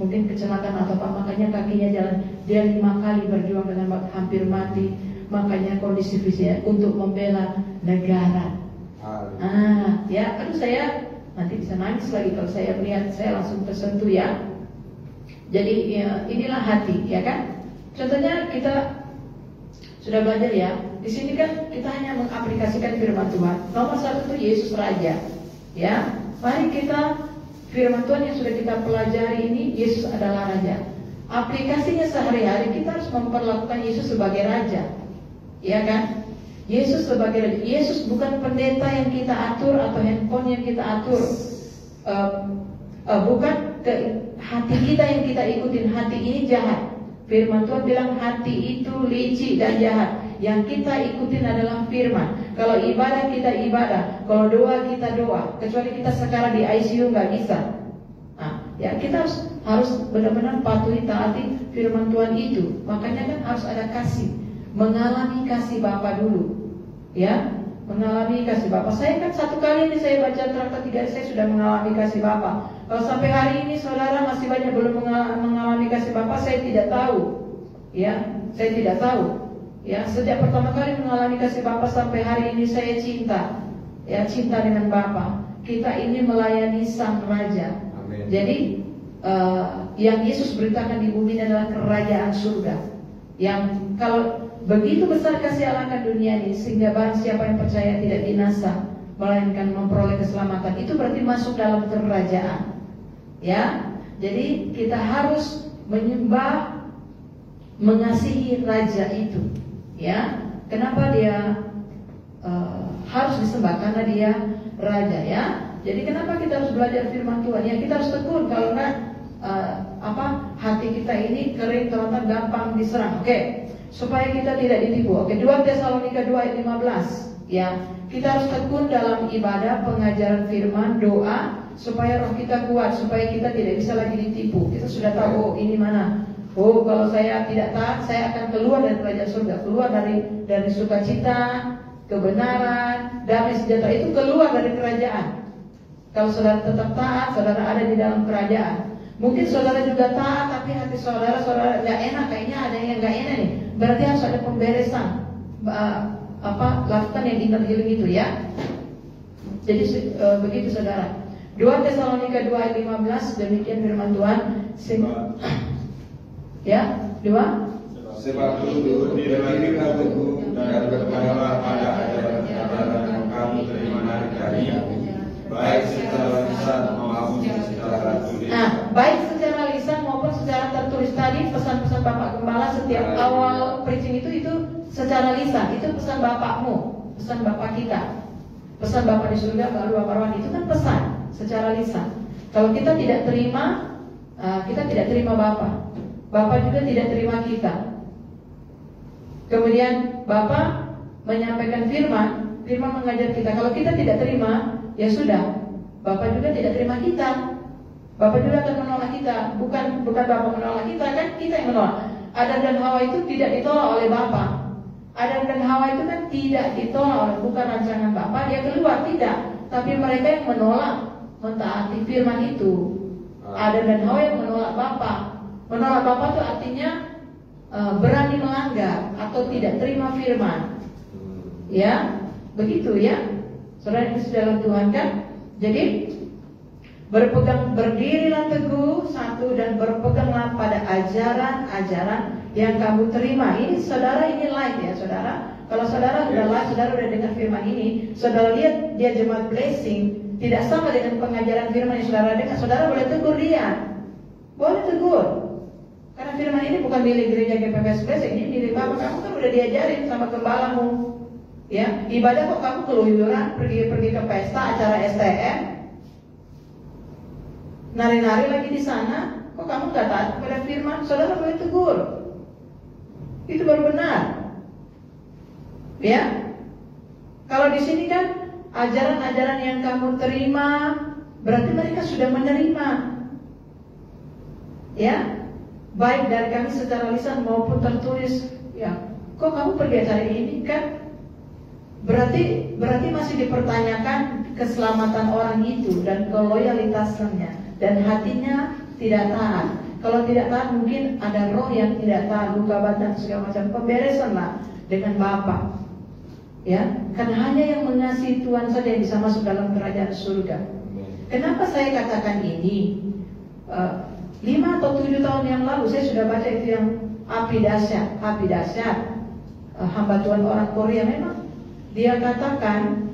Mungkin kecelakaan atau apa, makanya kakinya jalan. Dia 5 kali berjuang dengan hampir mati. Makanya kondisi fisiknya untuk membela negara. Ya, aduh saya nanti bisa nangis lagi kalau saya melihat, saya langsung tersentuh ya. Jadi ya, inilah hati, ya kan? Contohnya kita sudah belajar ya. Di sini kan kita hanya mengaplikasikan firman Tuhan. Nomor 1 itu Yesus Raja. Ya, mari kita firman Tuhan yang sudah kita pelajari ini, Yesus adalah Raja. Aplikasinya sehari-hari kita harus memperlakukan Yesus sebagai Raja. Ya kan? Yesus sebagai Raja. Yesus bukan pendeta yang kita atur atau handphone yang kita atur. Bukan hati kita yang kita ikutin. Hati ini jahat. Firman Tuhan bilang hati itu licik dan jahat. Yang kita ikutin adalah firman. Kalau ibadah kita ibadah, kalau doa kita doa. Kecuali kita sekarang di ICU nggak bisa. Nah, ya kita harus benar-benar patuhi taati firman Tuhan itu. Makanya kan harus ada kasih. Mengalami kasih Bapa dulu, ya, mengalami kasih Bapa. Saya kan 1 kali ini saya baca traktat 3 saya sudah mengalami kasih Bapa. Kalau sampai hari ini saudara masih banyak belum mengalami kasih Bapa, saya tidak tahu, ya, saya tidak tahu, ya. Sejak pertama kali mengalami kasih Bapa sampai hari ini saya cinta, ya, cinta dengan Bapa. Kita ini melayani Sang Raja. Amen. Jadi yang Yesus beritakan di bumi ini adalah kerajaan surga. Yang kalau begitu besar kasih Allah akan dunia ini, sehingga barang siapa yang percaya tidak binasa, melainkan memperoleh keselamatan. Itu berarti masuk dalam kerajaan. Ya, jadi kita harus menyembah, mengasihi Raja itu. Ya, kenapa dia harus disembah? Karena dia Raja. Ya, jadi kenapa kita harus belajar firman Tuhan? Ya, kita harus tekun. Kalau enggak, hati kita ini kering, teman-teman, gampang diserang. Oke. Supaya kita tidak ditipu. Oke, 2 Tesalonika 2 ayat 15. Ya, kita harus tekun dalam ibadah, pengajaran firman, doa, supaya roh kita kuat, supaya kita tidak bisa lagi ditipu. Kita sudah tahu, oh ini mana. Oh, kalau saya tidak taat, saya akan keluar dari kerajaan surga, keluar dari sukacita, kebenaran, damai sejahtera, itu keluar dari kerajaan. Kalau saudara tetap taat, saudara ada di dalam kerajaan. Mungkin saudara juga taat, tapi hati saudara nggak enak, kayaknya ada yang nggak enak nih. Berarti harus ada pemberesan. Lakukan yang inner healing itu ya. Jadi begitu saudara. 2 Tesalonika 2 ayat 15, demikian firman Tuhan. Ya, 2. Sebab itu dirilah teguh dan berpeganlah pada ajaran-ajaran yang kamu terima dari baik secara lisan maupun secara tertulis. Nah, baik secara lisan maupun secara tertulis. Tadi pesan-pesan Bapak Gembala setiap awal preaching itu secara lisan. Itu pesan Bapakmu, pesan Bapak kita. Pesan Bapak di surga melalui Bapak Rohani, itu kan pesan secara lisan. Kalau kita tidak terima, kita tidak terima Bapak. Bapak juga tidak terima kita. Kemudian Bapak menyampaikan firman mengajar kita. Kalau kita tidak terima, ya sudah, Bapak juga tidak terima kita. Bapak juga akan menolak kita. Bukan Bapak menolak kita, kan kita yang menolak. Adam dan Hawa itu tidak ditolak oleh Bapak. Adam dan Hawa itu kan tidak ditolak oleh, bukan rancangan Bapak, dia keluar, tidak. Tapi mereka yang menolak, mentaati firman itu. Adam dan Hawa yang menolak Bapak. Menolak Bapak itu artinya berani melanggar atau tidak terima firman. Ya, begitu ya. Saudara yang dalam Tuhan kan. Jadi berdirilah teguh, 1, dan berpeganglah pada ajaran-ajaran yang kamu terima. Ini saudara, ini live ya saudara. Kalau saudara sudah live, saudara sudah dengar firman ini, saudara lihat dia jemaat blessing, tidak sama dengan pengajaran firman yang saudara dengar, saudara boleh tegur dia. Boleh tegur. Karena firman ini bukan milik gereja GPPS Blessing, ini milik Bapak. Kamu kan udah diajarin sama gembalamu. Ya, ibadah kok kamu keluyuran, pergi ke pesta, acara STM, nari-nari lagi di sana, kok kamu nggak taat kepada firman? Saudara boleh tegur. Itu baru benar. Ya. Kalau di sini kan ajaran-ajaran yang kamu terima, berarti mereka sudah menerima. Ya. Baik dari kami secara lisan maupun tertulis. Ya. Kok kamu pergi acara ini kan? Berarti masih dipertanyakan keselamatan orang itu dan keloyalitasannya dan hatinya tidak taat. Kalau tidak taat mungkin ada roh yang tidak taat, luka batin segala macam. Pemberesan lah dengan Bapa. Ya, karena hanya yang mengasihi Tuhan saja yang bisa masuk dalam kerajaan surga. Kenapa saya katakan ini? 5 atau 7 tahun yang lalu saya sudah baca itu yang api dahsyat. Hamba Tuhan orang Korea memang dia katakan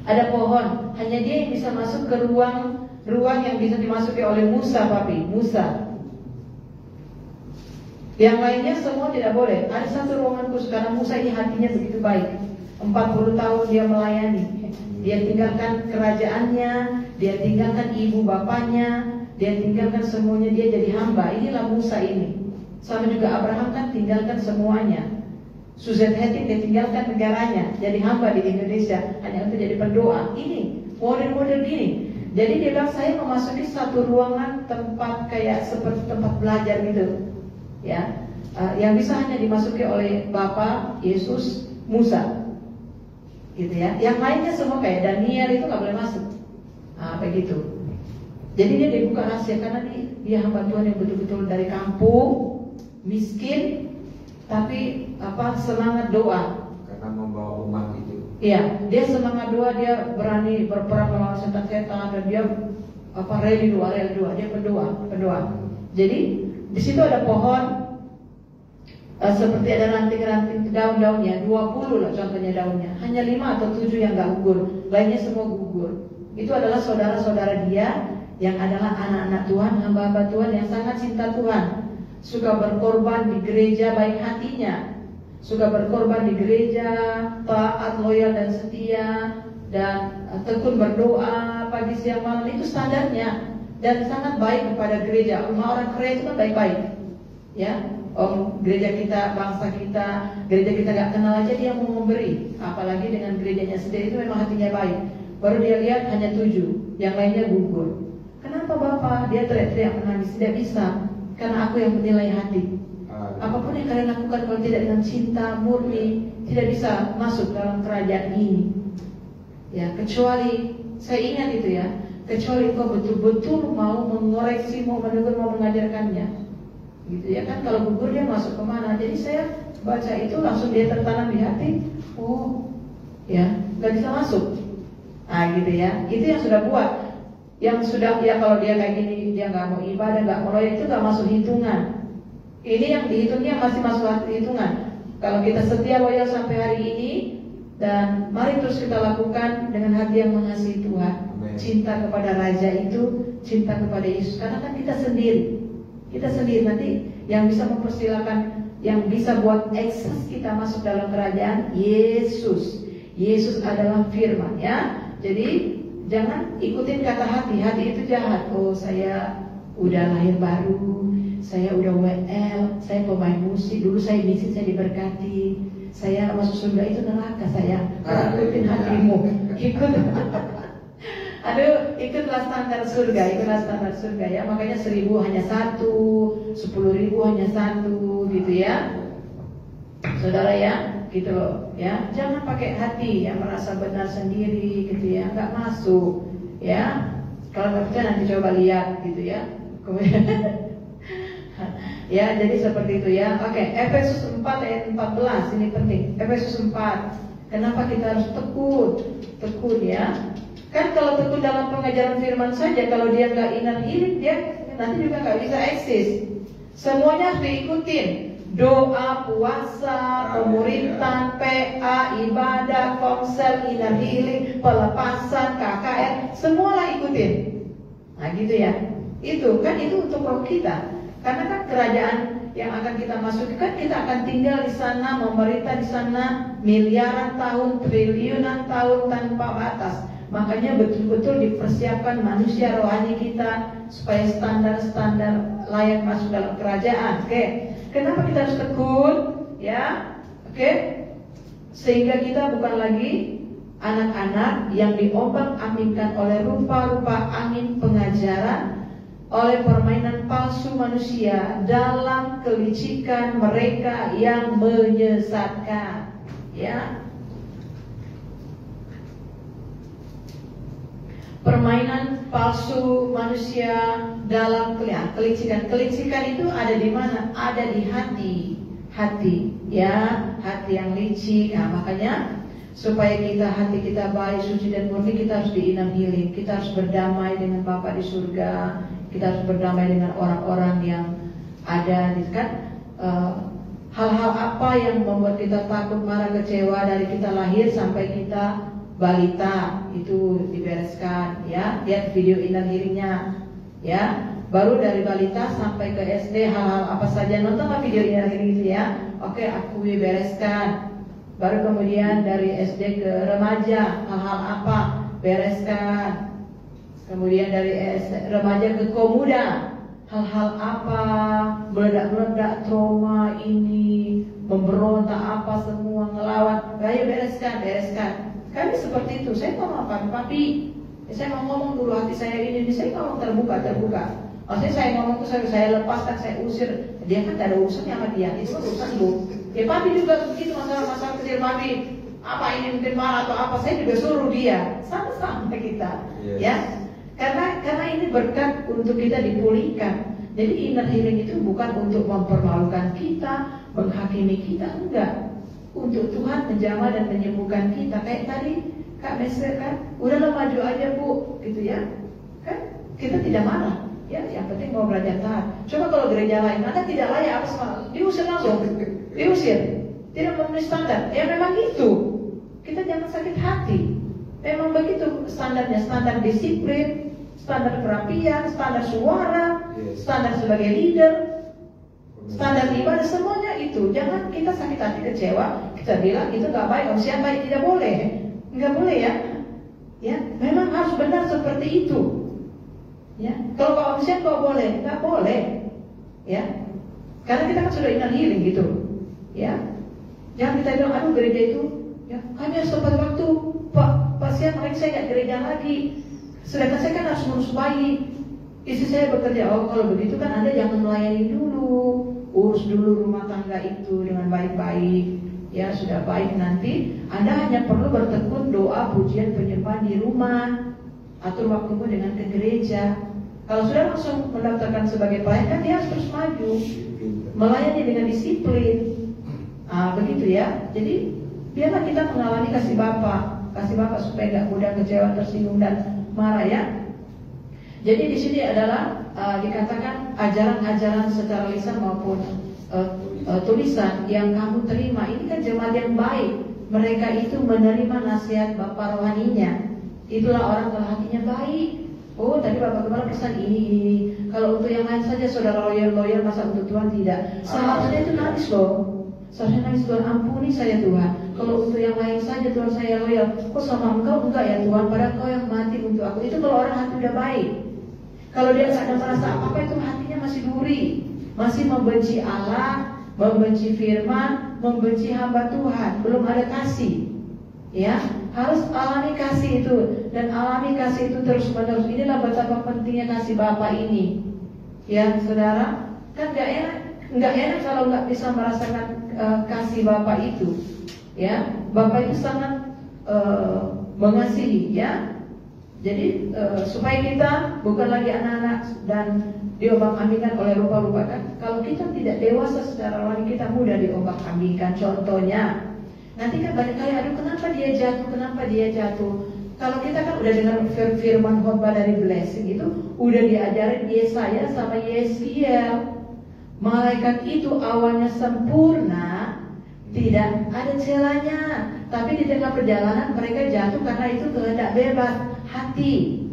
ada pohon, hanya dia yang bisa masuk ke ruang yang bisa dimasuki oleh Musa, Musa. Yang lainnya semua tidak boleh. Ada satu ruangan khusus karena Musa ini hatinya begitu baik. 40 tahun dia melayani. Dia tinggalkan kerajaannya, dia tinggalkan ibu bapaknya, dia tinggalkan semuanya, dia jadi hamba. Inilah Musa ini. Sama juga Abraham kan tinggalkan semuanya. Suzette Hetin dia tinggalkan negaranya, jadi hamba di Indonesia hanya untuk jadi pendoa. Ini model-model gini. Jadi dia bilang saya memasuki satu ruangan tempat kayak seperti tempat belajar gitu, ya, yang bisa hanya dimasuki oleh Bapa, Yesus, Musa, gitu ya. Yang lainnya semua kayak Daniel itu nggak boleh masuk. Begitu. Jadi dia dibuka rahasia karena dia hamba Tuhan yang betul-betul dari kampung, miskin. Tapi semangat doa karena membawa umat itu. Iya, dia semangat doa, dia berani berperang melawan setan-setan dan dia rela doa, dia pendoa. Jadi di situ ada pohon seperti ada ranting-ranting daun-daunnya, 20 lah contohnya daunnya. Hanya 5 atau 7 yang enggak gugur, lainnya semua gugur. Itu adalah saudara-saudara dia yang adalah anak-anak Tuhan, hamba-hamba Tuhan yang sangat cinta Tuhan. Suka berkorban di gereja baik hatinya, suka berkorban di gereja, taat, loyal dan setia, dan tekun berdoa pagi siang malam. Itu standarnya dan sangat baik kepada gereja. Orang Korea itu kan baik-baik, ya. Gereja kita, bangsa kita, gereja kita gak kenal aja dia mau memberi, apalagi dengan gerejanya sendiri itu memang hatinya baik. Baru dia lihat hanya 7, yang lainnya gugur. Kenapa Bapak? Dia teriak-teriak menangis, tidak bisa. Karena aku yang menilai hati. Apapun yang kalian lakukan kalau tidak dengan cinta murni, tidak bisa masuk dalam kerajaan ini. Ya, kecuali saya ingat itu ya, kecuali engkau betul-betul mau mengoreksi, mau menegur, mau mengajarkannya. Gitu ya kan, kalau gugur dia masuk kemana? Jadi saya baca itu langsung dia tertanam di hati. Oh, ya, nggak bisa masuk. Gitu ya. Itu yang sudah buat. Yang sudah ya kalau dia kayak gini, dia nggak mau ibadah, nggak mau loyal, itu nggak masuk hitungan. Ini yang dihitungnya masih masuk hitungan. Kalau kita setia loyal sampai hari ini, dan mari terus kita lakukan dengan hati yang mengasihi Tuhan. Amen. Cinta kepada Raja itu, cinta kepada Yesus. Karena kan kita sendiri nanti yang bisa mempersilakan, yang bisa buat akses kita masuk dalam kerajaan Yesus. Yesus adalah firman, ya. Jadi jangan ikutin kata hati itu jahat. Oh, saya udah lahir baru, saya udah WL, saya pemain musik, dulu saya misi, saya diberkati, saya masuk surga itu neraka saya. Ikutin hatimu, ikutlah standar surga, ya. Makanya 1000 hanya 1, 10.000 hanya 1, gitu ya, saudara ya. Gitu loh, ya. Jangan pakai hati yang merasa benar sendiri, gitu ya. Nggak masuk, ya. Kalau nggak percaya nanti coba lihat, gitu ya. Kemudian, ya. Jadi seperti itu ya. Oke, Efesus 4 ayat 14 ini penting. Efesus 4. Kenapa kita harus tekun, ya? Kan kalau tekun dalam pengajaran firman saja, kalau dia nggak ingat hidup, dia nanti juga nggak bisa eksis. Semuanya harus diikutin. doa, puasa, pemuritan, PA, ibadah, komsel, inner healing, pelepasan, KKR, semualah ikutin. Nah gitu ya. Itu untuk roh kita. Karena kan kerajaan yang akan kita masuki kan kita akan tinggal di sana, memerintah di sana miliaran tahun, triliunan tahun tanpa batas. Makanya betul-betul dipersiapkan manusia rohani kita supaya standar-standar layak masuk dalam kerajaan. Oke. Kenapa kita harus tekun? Ya. Oke. Sehingga kita bukan lagi anak-anak yang diombang-ambingkan oleh rupa-rupa angin pengajaran, oleh permainan palsu manusia dalam kelicikan mereka yang menyesatkan. Ya. Permainan palsu manusia dalam kelicikan. Kelicikan itu ada di mana? Ada di hati, ya, hati yang licik. Nah, makanya supaya hati kita baik, suci dan murni, kita harus di-inner healing. Kita harus berdamai dengan Bapa di surga. Kita harus berdamai dengan orang-orang yang ada di kan. Hal-hal apa yang membuat kita takut, marah, kecewa dari kita lahir sampai kita balita itu dibereskan, ya. Lihat video inner healingnya, ya. Baru dari balita sampai ke SD hal-hal apa saja, nontonlah video inner healing itu, ya. Oke, aku bereskan. Baru kemudian dari SD ke remaja hal-hal apa, bereskan. Kemudian dari remaja ke komuda hal-hal apa, meledak-meledak, trauma ini, memberontak apa semua, ngelawan, ayo bereskan. Kami seperti itu. Saya ngomong apa, papi? Saya mau ngomong dulu hati saya ini. Saya ngomong terbuka. Maksudnya saya ngomong itu saya lepaskan, saya usir. Dia kan gak ada urusannya sama dia. Itu urusan bu. Ya papi juga begitu, masalah kecil papi. Apa ini mungkin marah atau apa? Saya juga suruh dia. Sama-sama kita, ya. Karena ini berkat untuk kita dipulihkan. Jadi inner healing itu bukan untuk mempermalukan kita, menghakimi kita, enggak. Untuk Tuhan menjamah dan menyembuhkan kita. Kayak tadi Kak Mesir kan, udahlah maju aja bu, gitu ya. Kan kita tidak marah, ya. Yang penting mau belajar taat. Coba kalau gereja lain, Anda tidak layak apa semua, diusir langsung, diusir, tidak memenuhi standar. Ya memang itu. Kita jangan sakit hati. Memang begitu standarnya, standar disiplin, standar perapian, standar suara, standar sebagai leader, standar ibadah, semuanya itu. Jangan kita sakit hati, kecewa, kita bilang itu gak baik, manusia baik, tidak boleh. Nggak boleh, ya. Ya, memang harus benar seperti itu. Ya, kalau manusia kok boleh, nggak boleh. Ya, karena kita kan sudah inner healing gitu. Ya, jangan kita bilang, aduh gereja itu, ya kami harus tepat waktu. Pak siapa lagi saya nggak gereja lagi. Sedangkan saya kan harus ngurus bayi. Istri saya bekerja. Oh kalau begitu kan Anda jangan melayani dulu, urus dulu rumah tangga itu dengan baik-baik. Ya sudah baik, nanti Anda hanya perlu bertekun doa, pujian, penyembahan di rumah. Atur waktumu dengan ke gereja. Kalau sudah langsung mendaftarkan sebagai pelayan, kan dia harus terus maju, melayani dengan disiplin. Begitu ya. Jadi biarlah kita mengalami kasih Bapa supaya nggak mudah kecewa, tersinggung dan marah, ya. Jadi di sini adalah dikatakan ajaran-ajaran secara lisan maupun tulisan yang kamu terima. Ini kan jemaat yang baik. Mereka itu menerima nasihat Bapa rohaninya. Itulah orang kalau hatinya baik. Oh tadi Bapak Gembala pesan ini. Kalau untuk yang lain saja saudara loyal, masa untuk Tuhan tidak. Seharusnya itu nangis loh. Seharusnya nangis, Tuhan ampuni saya Tuhan. Kalau untuk yang lain saja Tuhan saya loyal. Kok sama engkau enggak ya Tuhan? Padahal kau yang mati untuk aku. Itu kalau orang hati udah baik. Kalau dia nggak ada merasa apa-apa, itu hatinya masih duri, masih membenci Allah, membenci firman, membenci hamba Tuhan, belum ada kasih. Ya, harus alami kasih itu, dan alami kasih itu terus-menerus. Inilah betapa pentingnya kasih Bapa ini. Ya, saudara, kan nggak enak kalau nggak bisa merasakan kasih Bapa itu. Ya, Bapa itu sangat mengasihi, ya. Jadi supaya kita bukan lagi anak-anak dan diombang-ambingkan oleh rupa-rupa, kan. Kalau kita tidak dewasa secara rohani, kita mudah diombang-ambingkan. Contohnya, nanti kan banyak kali, aduh kenapa dia jatuh. Kalau kita kan udah dengar firman khotbah dari blessing itu, udah diajarin Yesaya sama Yeskiel. Malaikat itu awalnya sempurna, tidak ada celahnya. Tapi di tengah perjalanan mereka jatuh karena itu kehendak bebas hati.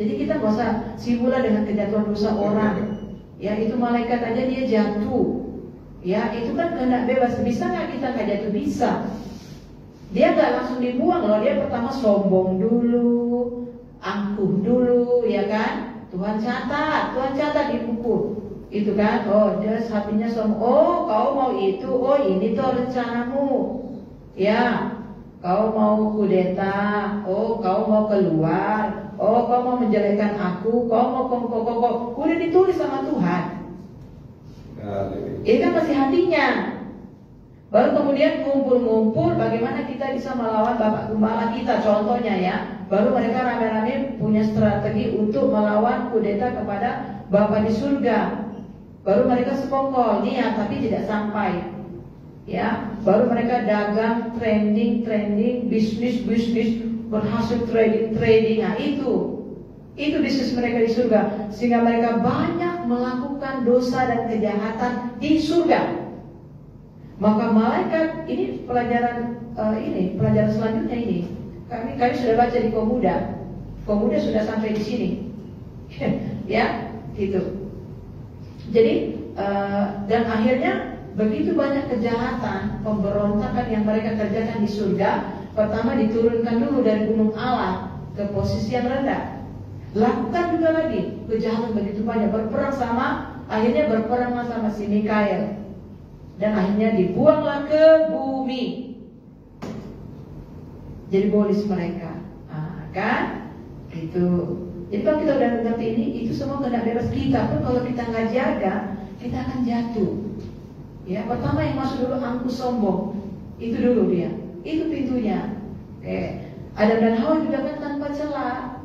Jadi kita gak usah sibuk dengan kejatuhan dosa orang. Ya, itu malaikat aja dia jatuh. Ya, itu kan kehendak bebas. Bisa nggak kita nggak jatuh? Bisa. Dia nggak langsung dibuang loh. Dia pertama sombong dulu, angkuh dulu, ya kan? Tuhan catat di buku. Itu kan? Oh, dia hatinya sombong. Oh, kau mau itu? Oh, ini tuh rencanamu. Ya, kau mau kudeta. Oh, kau mau keluar. Oh, kau mau menjelekkan aku. Kau mau kau. Udah ditulis sama Tuhan. Ini kan masih hatinya. Baru kemudian ngumpul-ngumpul bagaimana kita bisa melawan Bapak Gembala kita, contohnya ya. Baru mereka rame-rame punya strategi untuk melawan kudeta kepada Bapa di surga. Baru mereka sekongkol niat tapi tidak sampai. Ya, baru mereka dagang, trending, bisnis, berhasil trading. Nah, itu bisnis mereka di surga, sehingga mereka banyak melakukan dosa dan kejahatan di surga. Maka malaikat ini pelajaran selanjutnya ini. Kami sudah baca di Komuda sudah sampai di sini. Ya, gitu. Jadi dan akhirnya begitu banyak kejahatan, pemberontakan yang mereka kerjakan di surga. Pertama diturunkan dulu dari gunung Allah ke posisi yang rendah. Lakukan juga lagi kejahatan begitu banyak, akhirnya berperang sama si Mikael, dan akhirnya dibuanglah ke bumi. Jadi bolis mereka, kan? Gitu. Jadi kalau kita udah ngerti ini, itu semua kena bebas kita pun kalau kita nggak jaga, kita akan jatuh. Ya, pertama yang masuk dulu angkuh sombong, itu dulu dia, itu pintunya. Adam dan Hawa juga kan tanpa celah.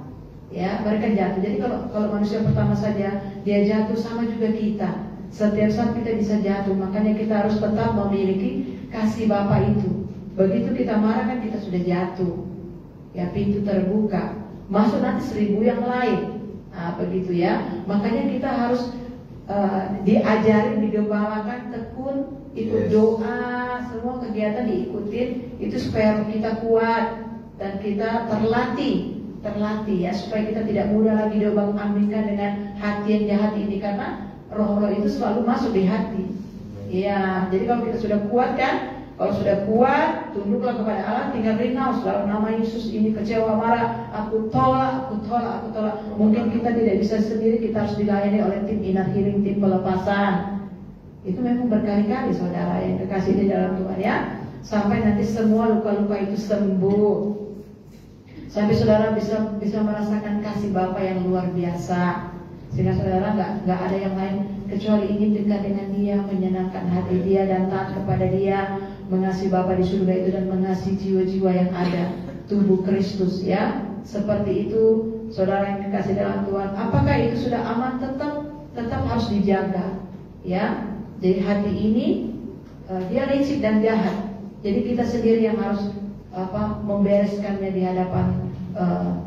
Ya, mereka jatuh. Jadi kalau manusia pertama saja dia jatuh, sama juga kita. Setiap saat kita bisa jatuh. Makanya kita harus tetap memiliki kasih Bapa itu. Begitu kita marah kan kita sudah jatuh. Ya, pintu terbuka. Masuk nanti 1000 yang lain. Nah, begitu ya. Makanya kita harus diajarin, digembalakan, tekun, ikut doa, semua kegiatan diikutin. Itu supaya kita kuat dan kita terlatih ya, supaya kita tidak mudah lagi diobang-ambingkan dengan hati yang jahat ini, karena roh-roh itu selalu masuk di hati. Ya, jadi kalau kita sudah kuat kan, kalau sudah kuat, tunduklah kepada Allah, tinggal renounce dalam nama Yesus. Ini kecewa, marah, aku tolak. Mungkin kita tidak bisa sendiri, kita harus dilayani oleh tim inner healing, tim pelepasan. Itu memang berkali-kali saudara yang kekasih di dalam Tuhan ya, sampai nanti semua luka-luka itu sembuh. Sampai saudara bisa merasakan kasih Bapa yang luar biasa, sehingga saudara nggak ada yang lain kecuali ingin dekat dengan Dia, menyenangkan hati Dia dan taat kepada Dia, mengasihi Bapa di surga itu dan mengasihi jiwa-jiwa yang ada, tubuh Kristus ya. Seperti itu saudara yang dikasih dalam Tuhan. Apakah itu sudah aman? Tetap harus dijaga ya. Jadi hati ini dia licik dan jahat. Jadi kita sendiri yang harus membereskannya di hadapan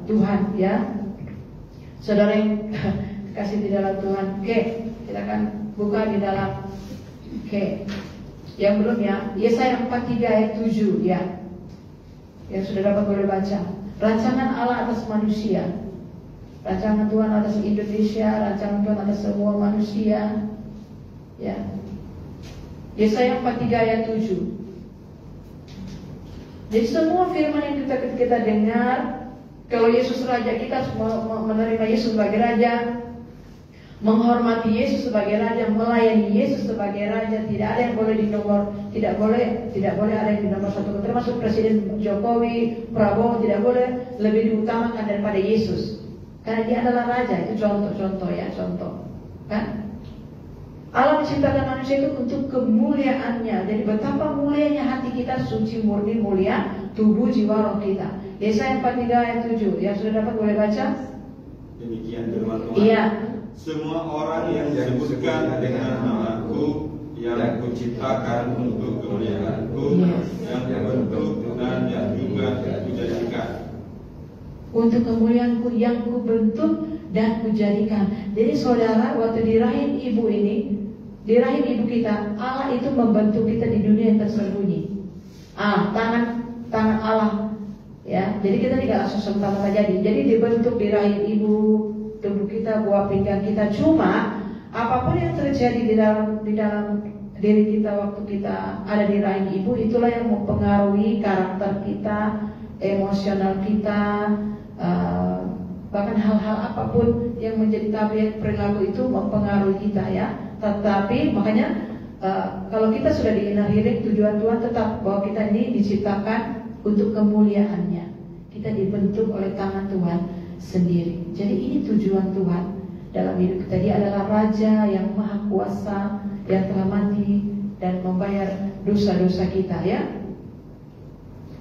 Tuhan ya. Saudara yang kasih di dalam Tuhan. Oke, kita akan buka di dalam yang belum ya, Yesaya 43 ayat 7 ya. Yang sudah dapat boleh baca. Rancangan Allah atas manusia, rancangan Tuhan atas Indonesia, rancangan Tuhan atas semua manusia ya. Yesaya 43 ayat 7. Jadi semua firman yang kita dengar, kalau Yesus Raja, kita harus menerima Yesus sebagai Raja, menghormati Yesus sebagai Raja, melayani Yesus sebagai Raja. Tidak ada yang boleh tidak boleh ada yang di nomor satu. Termasuk Presiden Jokowi, Prabowo tidak boleh lebih diutamakan daripada Yesus, karena dia adalah Raja. Itu contoh ya, kan? Allah menciptakan manusia itu untuk kemuliaannya. Jadi betapa mulianya hati kita, suci, murni, mulia, tubuh, jiwa, roh kita. Yesaya 43 ayat 7. Yang sudah dapat boleh baca? Demikian firman Tuhan. Iya. Semua orang yang disebutkan dengan namaku, yang kuciptakan untuk kemuliaanku, yang kubentuk dan yang juga kujadikan. Untuk kemuliaanku yang kubentuk dan kujadikan. Jadi saudara, waktu di rahim ibu ini, di rahim ibu kita, Allah itu membentuk kita di dunia yang tersembunyi. Tangan Allah, ya. Jadi kita tidak langsung serta-merta jadi dibentuk di rahim ibu, tubuh kita, buah pinggang kita. Cuma apapun yang terjadi di dalam diri kita waktu kita ada di rahim ibu, itulah yang mempengaruhi karakter kita, emosional kita, bahkan hal-hal apapun yang menjadi tabiat perilaku itu mempengaruhi kita, ya. Tetapi makanya kalau kita sudah di inner healing, tujuan Tuhan tetap bahwa kita ini diciptakan untuk kemuliaannya. Kita dibentuk oleh tangan Tuhan sendiri. Jadi ini tujuan Tuhan dalam hidup kita. Dia adalah Raja yang Maha Kuasa, yang telah mati dan membayar dosa-dosa kita, ya.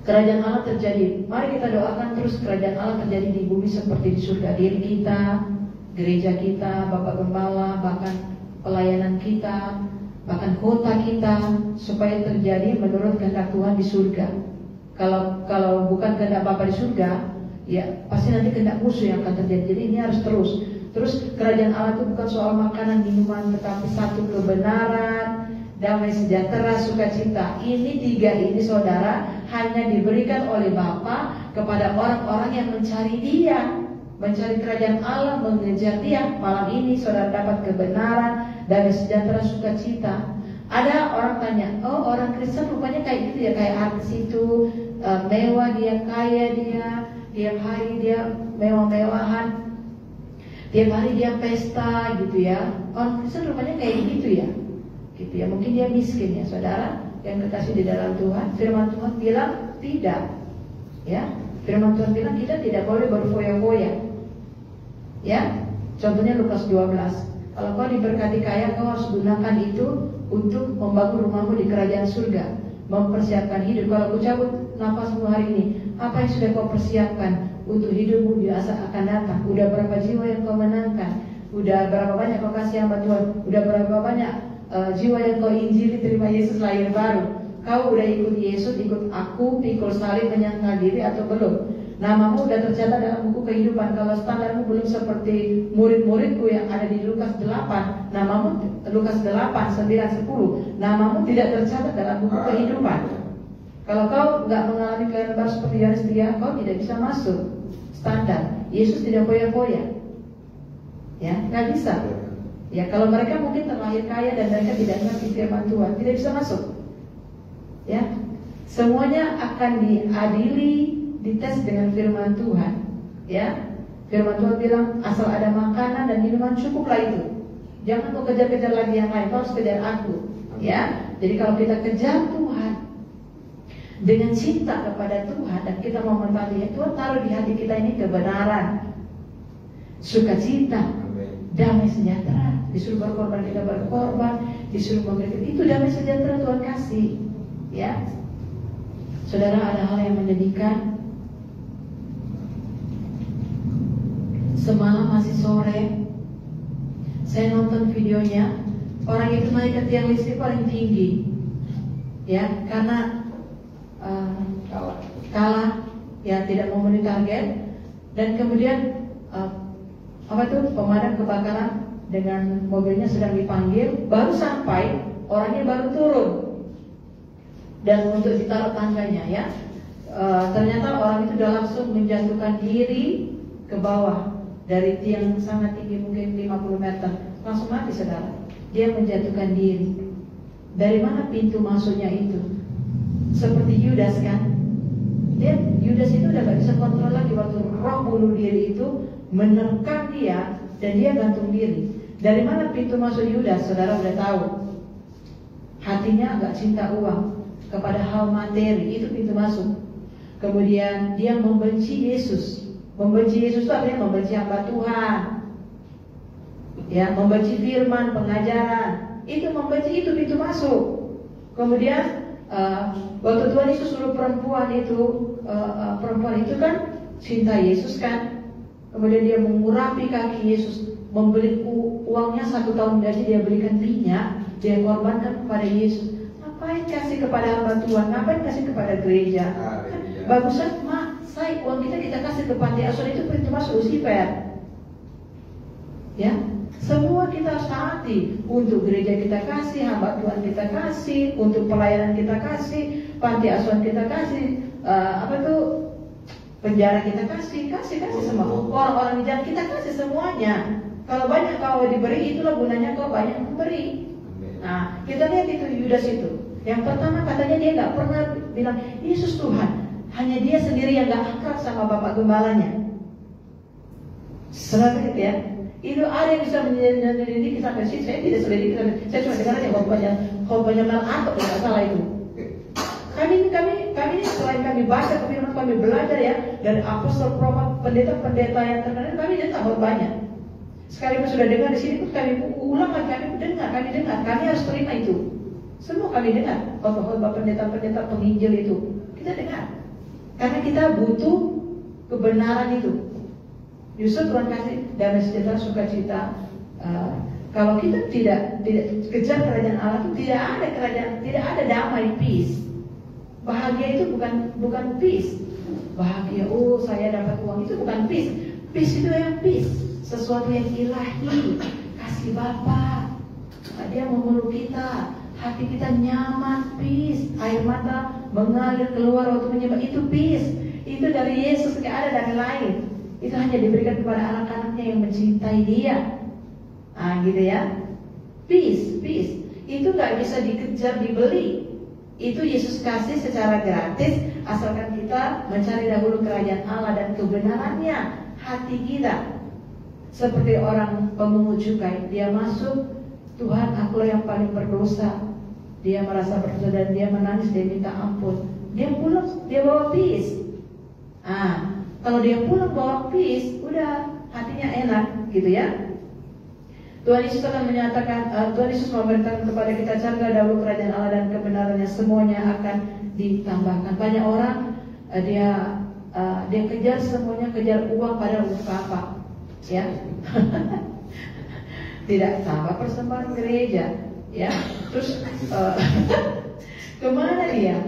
Kerajaan Allah terjadi. Mari kita doakan terus kerajaan Allah terjadi di bumi seperti di surga. Diri kita, gereja kita, Bapak Gembala, bahkan pelayanan kita, bahkan kota kita, supaya terjadi menurut kehendak Tuhan di surga. Kalau bukan kehendak Bapa di surga, ya pasti nanti kehendak musuh yang akan terjadi. Jadi ini harus terus kerajaan Allah itu bukan soal makanan, minuman, tetapi satu kebenaran, damai sejahtera, sukacita. Ini tiga ini, saudara, hanya diberikan oleh Bapa kepada orang-orang yang mencari Dia, mencari kerajaan Allah, mengejar Dia. Malam ini saudara dapat kebenaran, damai sejahtera, sukacita. Ada orang tanya, oh orang Kristen rupanya kayak gitu ya, kayak artis itu, mewah dia, kaya dia, tiap hari dia mewah-mewahan, tiap hari dia pesta gitu ya. Orang Kristen rupanya kayak gitu ya, gitu ya. Mungkin dia miskin ya, saudara yang kekasih di dalam Tuhan. Firman Tuhan bilang tidak, ya. Firman Tuhan bilang kita tidak boleh berfoya-foya, ya. Contohnya Lukas 12. Kalau kau diberkati kaya, kau harus gunakan itu untuk membangun rumahmu di kerajaan surga, mempersiapkan hidup. Kalau kau cabut nafasmu hari ini, apa yang sudah kau persiapkan untuk hidupmu di masa akan datang? Udah berapa jiwa yang kau menangkan? Udah berapa banyak kau kasih hamba Tuhan? Udah berapa banyak jiwa yang kau injili, terima Yesus lahir baru? Kau udah ikut Yesus, ikut aku, pikul salib, menyangkal diri atau belum? Namamu udah tercatat dalam buku kehidupan. Kalau standarmu belum seperti murid-muridku yang ada di Lukas 8, namamu Lukas 8, 9, 10, namamu tidak tercatat dalam buku kehidupan. Kalau kau nggak mengalami kelahiran baru seperti Yohanes 3, kau tidak bisa masuk standar. Yesus tidak foya-foya, ya, nggak bisa. Ya, kalau mereka mungkin terlahir kaya dan mereka tidak mengerti firman Tuhan, tidak bisa masuk. Ya, semuanya akan diadili, dites dengan firman Tuhan, ya. Firman Tuhan bilang asal ada makanan dan minuman cukuplah itu. Jangan kau kejar-kejar lagi yang lain, kau harus kejar aku, ya. Jadi kalau kita kejar Tuhan dengan cinta kepada Tuhan dan kita mau mentaatinya, Tuhan taruh di hati kita ini kebenaran, sukacita, damai sejahtera. Disuruh berkorban, kita berkorban. Disuruh memberikan, itu damai sejahtera Tuhan kasih, ya. Saudara, ada hal yang menyedihkan. Semalam masih sore, saya nonton videonya. Orang itu naik ke tiang listrik paling tinggi, ya, karena kalah, ya, tidak memenuhi target. Dan kemudian pemadam kebakaran dengan mobilnya sedang dipanggil, baru sampai, orangnya baru turun dan untuk ditaruh tangganya, ya. Ternyata orang itu sudah langsung menjatuhkan diri ke bawah dari tiang sangat tinggi, mungkin 50 meter, langsung mati, saudara. Dia menjatuhkan diri. Dari mana pintu masuknya itu? Seperti Yudas, kan? Yudas itu udah gak bisa kontrol lagi waktu roh bunuh diri itu menerkam dia dan dia gantung diri. Dari mana pintu masuk Yudas? Saudara udah tahu. Hatinya agak cinta uang, kepada hal materi, itu pintu masuk. Kemudian dia membenci Yesus. Membenci Yesus itu artinya membenci hamba Tuhan, ya, membenci firman, pengajaran. Itu membenci, itu pintu masuk. Kemudian waktu Tuhan Yesus suruh perempuan itu kan cinta Yesus, kan. Kemudian dia mengurapi kaki Yesus, membeli uangnya 1 tahun gaji dia belikan minyak, dia korbankan kepada Yesus. Ngapain kasih kepada hamba Tuhan? Ngapain kasih kepada gereja? Kan bagusan uang kita kasih ke panti asuhan, itu pintu masuk Lucifer, ya. Semua kita harus taati. Untuk gereja kita kasih, hamba Tuhan kita kasih, untuk pelayanan kita kasih, panti asuhan kita kasih, penjara kita kasih semua. Orang-orang di jalan kita kasih semuanya. Kalau banyak kau diberi, itulah gunanya kau banyak memberi. Nah, kita lihat itu Yudas itu. Yang pertama katanya dia nggak pernah bilang Yesus Tuhan. Hanya dia sendiri yang nggak akrab sama bapak gembalanya. Selalu ya. Itu ada yang bisa menyelidiki sampai situ. Saya tidak selidiki, saya cuma dengar aja khotbahnya Mel Atok, tidak salah itu. Kami selain kami baca firman, kami belajar ya dari apostol, prophet, pendeta-pendeta yang terkenal, kami dengar khotbahnya. Sekalipun sudah dengar di sini pun kami ulang lagi, kami dengar, kami harus terima itu. Semua kami dengar khotbah pendeta-pendeta penginjil itu, kita dengar. Karena kita butuh kebenaran itu. Justru Tuhan kasih damai sejahtera, sukacita. Kalau kita tidak kejar kerajaan Allah itu tidak ada damai, peace. Bahagia itu bukan peace. Bahagia, oh saya dapat uang, itu bukan peace. Peace itu yang peace, sesuatu yang ilahi, kasih Bapa. Dia memeluk kita, hati kita nyaman, peace. Air mata mengalir keluar waktu menyembah, itu peace. Itu dari Yesus, tidak ada dari lain. Itu hanya diberikan kepada anak-anaknya yang mencintai dia. Gitu ya. Peace. Itu nggak bisa dikejar, dibeli. Itu Yesus kasih secara gratis, asalkan kita mencari dahulu kerajaan Allah dan kebenarannya, hati kita. Seperti orang pemungut cukai, dia masuk, Tuhan akulah yang paling berdosa. Dia merasa berdosa dan dia menangis, dia minta ampun. Dia pulang, dia bawa peace. Kalau dia pulang bawa peace, udah hatinya enak, gitu ya. Tuhan Yesus akan menyatakan, Tuhan Yesus memerintahkan kepada kita, carilah dahulu kerajaan Allah dan kebenarannya, semuanya akan ditambahkan. Banyak orang dia kejar semuanya, kejar uang pada apa, ya. Tidak tambah persembahan gereja, ya. Terus kemana dia?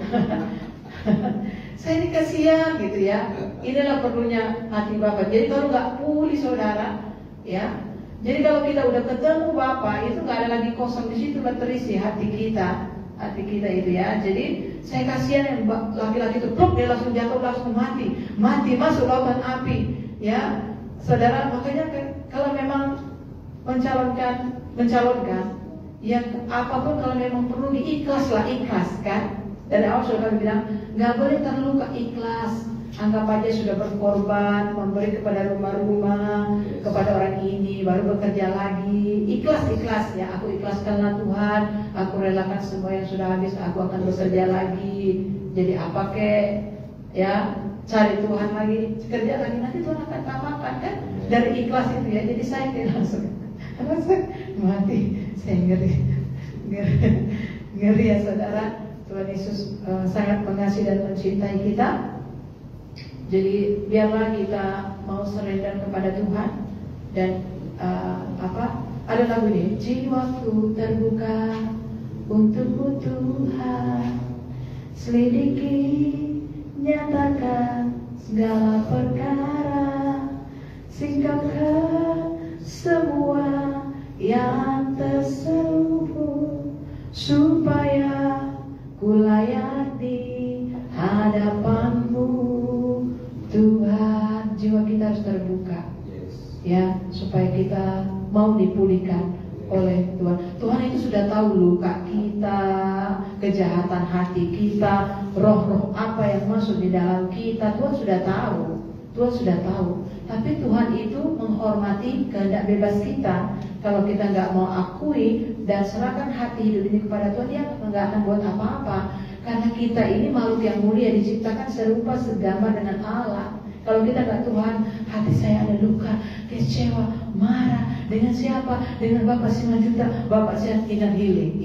Saya ini kasihan gitu ya. Inilah perlunya hati Bapak. Jadi kalau nggak pulih saudara, ya. Jadi kalau kita udah ketemu Bapak, itu nggak ada lagi kosong, di situ terisi hati kita itu ya. Jadi saya kasihan yang laki-laki itu, dia langsung jatuh, langsung mati masuk lautan api, ya. Saudara, makanya kalau memang mencalonkan, ya apapun kalau memang perlu ikhlas kan. Dari awal sudah kami bilang, nggak boleh terluka, ikhlas. Anggap aja sudah berkorban, memberi kepada rumah-rumah, kepada orang ini, baru bekerja lagi. Ikhlas ya, aku ikhlaskanlah Tuhan, aku relakan semua yang sudah habis, aku akan bekerja lagi. Jadi apa ya, cari Tuhan lagi, kerja lagi, nanti Tuhan akan tambahkan kan. Dari ikhlas itu ya, jadi saya langsung mati, saya ngeri ya saudara. Tuhan Yesus sangat mengasihi dan mencintai kita. Jadi biarlah kita mau surrender kepada Tuhan. Dan ada lagu ini, jiwaku terbuka untukmu Tuhan, selidiki, nyatakan segala perkara, singkapkan semua yang terselubung, supaya ku layak di hadapanmu Tuhan. Jiwa kita harus terbuka, ya, supaya kita mau dipulihkan oleh Tuhan. Tuhan itu sudah tahu luka kita, kejahatan hati kita, roh-roh apa yang masuk di dalam kita. Tuhan sudah tahu. Tapi Tuhan itu menghormati kehendak bebas kita. Kalau kita nggak mau akui dan serahkan hati hidup ini kepada Tuhan, dia nggak akan buat apa-apa. Karena kita ini makhluk yang mulia, diciptakan serupa segambar dengan Allah. Kalau kita nggak, Tuhan, hati saya ada luka, kecewa, marah. Dengan siapa? Dengan Bapak 5 juta. Bapak saya inner healing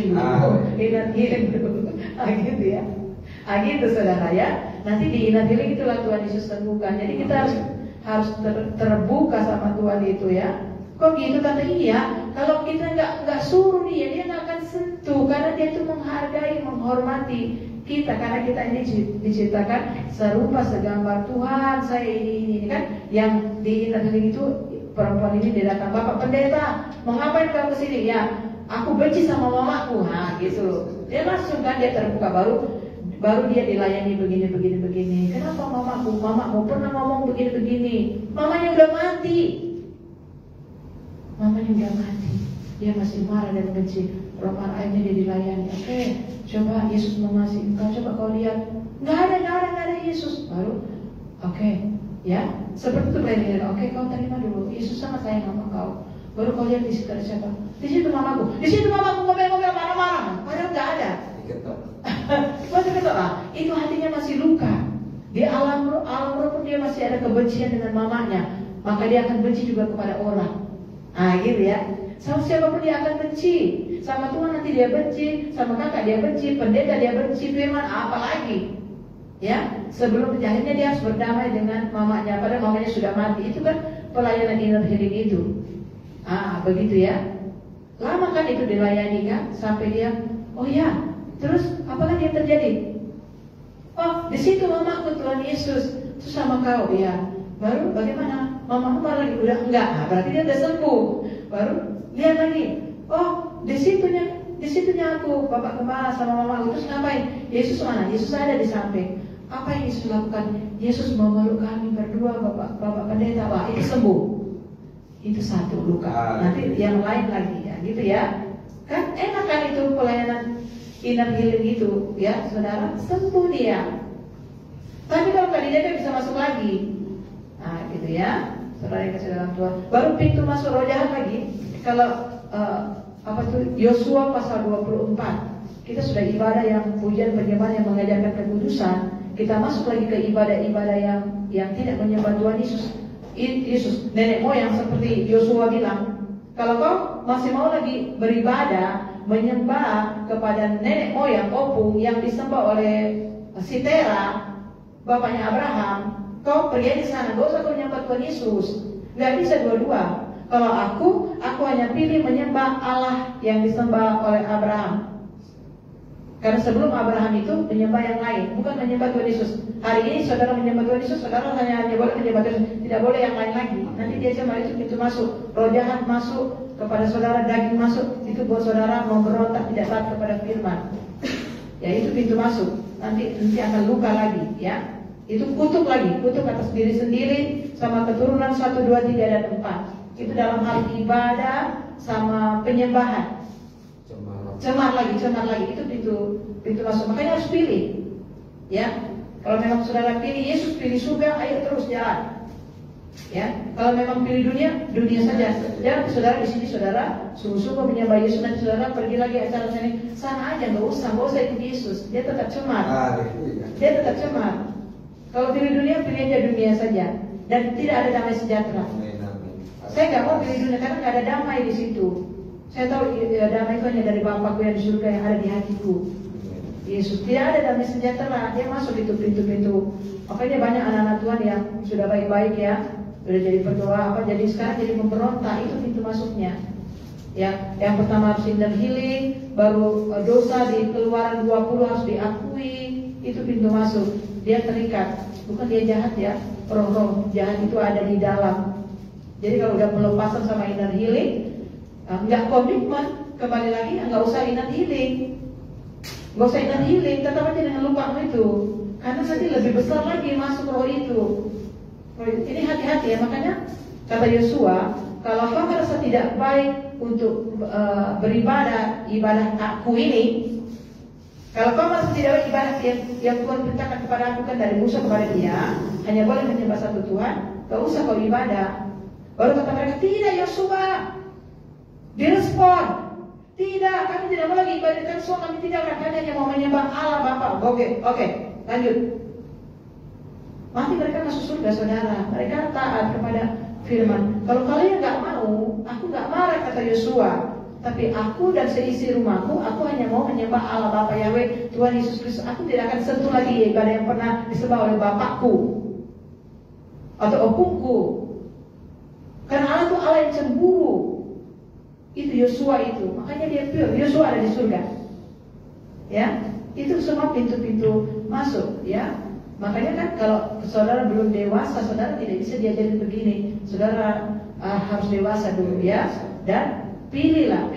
dulu. Gitu ya. Gitu saudara ya. Nanti di inner healing itulah Tuhan Yesus temukan. Jadi kita harus terbuka sama Tuhan itu ya. Kok gitu kata iya? Kalau kita nggak suruh dia nggak akan sentuh, karena dia itu menghargai, menghormati kita, karena kita ini diciptakan serupa segambar Tuhan. Saya ini kan yang di inner healing itu perempuan ini dia datang, "Bapak pendeta, mau ngapain kamu kesini?" "Ya, aku benci sama mamaku." Nah gitu. Dia langsung kan dia terbuka, baru dia dilayani begini. "Kenapa mamamu pernah ngomong begini. Mamanya udah mati. Dia masih marah dan benci. Roman akhirnya dia dilayani. Oke, coba Yesus mengasihi engkau, coba kau lihat. Nggak ada Yesus. Baru oke, ya seperti itu belajar. Oke, kau terima dulu. Yesus sangat sayang sama kau. Baru kau lihat di situ ada siapa? Di situ mamaku ngomel-ngomel marah-marah. Padahal nggak ada. Masih ketok. Itu hatinya masih luka. Di alam roh pun dia masih ada kebencian dengan mamanya. Maka dia akan benci juga kepada orang. Ah gitu ya. Sama siapapun dia akan benci. Sama Tuhan nanti dia benci, sama kakak dia benci, pendeta dia benci, firman apalagi. Ya, sebelum akhirnya dia harus berdamai dengan mamanya, padahal mamanya sudah mati. Itu kan pelayanan inner healing itu. Begitu ya. Lama kan itu dilayani kan, sampai dia, oh ya, terus apakah yang terjadi? Oh, di situ mamaku Tuhan Yesus, terus sama kau ya. Baru bagaimana? Mamaku marah lagi, udah enggak. Berarti dia udah sembuh. Baru lihat lagi. Oh, di situnya aku, Bapak marah sama mamaku. Terus ngapain? Yesus mana? Yesus ada di samping. Apa yang Yesus lakukan? Yesus memeluk kami berdua, Bapak pendeta. Wah, itu sembuh. Itu satu luka. Nanti yang lain lagi ya, gitu ya. Kan enak kan itu pelayanan inner healing itu, ya, saudara, sembuh dia. Tapi kalau nggak dijaga bisa masuk lagi. Nah, gitu ya. Saudara yang kasih dalam Tuhan. Baru pintu masuk roh jahat lagi. Kalau Yosua pasal 24. Kita sudah ibadah yang pujian penyembahan yang mengajarkan kekudusan. Kita masuk lagi ke ibadah-ibadah yang tidak menyembah Tuhan Yesus, nenek moyang seperti Yosua bilang. Kalau kau masih mau lagi beribadah menyembah kepada nenek moyang opung yang disembah oleh Sitera, bapaknya Abraham, kau pergi di sana, gak usah kau menyembah Tuhan Yesus. Gak bisa dua-dua. Kalau aku hanya pilih menyembah Allah yang disembah oleh Abraham. Karena sebelum Abraham itu menyembah yang lain, bukan menyembah Tuhan Yesus. Hari ini saudara menyembah Tuhan Yesus, saudara hanya boleh menyembah Tuhan Yesus, tidak boleh yang lain lagi. Nanti dia cuma itu pintu masuk, roh jahat masuk kepada saudara, daging masuk, itu buat saudara memberontak tidak taat kepada firman. Ya itu pintu masuk. Nanti akan luka lagi, ya. Itu kutuk lagi, kutuk atas diri sendiri sama keturunan 1, 2, 3 dan 4. Itu dalam hal ibadah sama penyembahan. Cemar lagi itu pintu masuk. Makanya harus pilih. Ya, kalau memang saudara pilih Yesus, pilih surga, ayo terus jalan. Ya, kalau memang pilih dunia saja. Jangan saudara di sini saudara sungguh-sungguh menyembah Yesus, nanti saudara pergi lagi acara sana aja, nggak usah ikut Yesus. Dia tetap cemar. Kalau pilih dunia aja dunia saja, dan tidak ada damai sejahtera. Saya nggak mau pilih dunia karena nggak ada damai di situ. Saya tahu damai itu hanya dari Bapakku yang di surga yang ada di hatiku. Yesus tidak ada damai sejahtera. Dia masuk itu pintu-pintu. Makanya banyak anak-anak Tuhan yang sudah baik-baik ya, sudah jadi berdoa jadi sekarang jadi memberontak. Itu pintu masuknya. Ya, yang pertama harus inner healing, baru dosa di Keluaran 20 harus diakui. Itu pintu masuk. Dia terikat, bukan dia jahat ya. Roh-roh jahat itu ada di dalam. Jadi kalau udah pelepasan sama inner healing, nggak komitmen, kembali lagi nggak usah inner healing, tetap aja dengan lupamu itu, karena nanti lebih besar lagi masuk roh itu. Ini hati-hati ya, makanya kata Yosua, kalau kau merasa tidak baik untuk ibadah aku ini, kalau kau merasa tidak baik ibadah yang Tuhan perintahkan kepada aku kan dari Musa kepada dia, hanya boleh menyembah satu Tuhan, gak usah kau ibadah. Baru kata mereka, tidak Yosua. Direspon, tidak, kami tidak mau lagi ibadahkan semua, kami tidak akan, kami hanya mau menyembah Allah Bapa. Oke, lanjut. Mati mereka masuk surga saudara. Mereka taat kepada firman. Kalau kalian nggak mau, aku nggak marah kata Yosua. Tapi aku dan seisi rumahku, aku hanya mau menyembah Allah Bapa Yahweh Tuhan Yesus Kristus. Aku tidak akan sentuh lagi ibadah yang pernah disembah oleh bapakku atau opungku. Karena Allah itu Allah yang cemburu. Itu Yosua itu. Makanya dia pure. Yosua ada di surga. Ya, itu semua pintu-pintu masuk. Ya, makanya kan kalau saudara belum dewasa, saudara tidak bisa diajarin begini. Saudara harus dewasa dulu ya. Dan pilihlah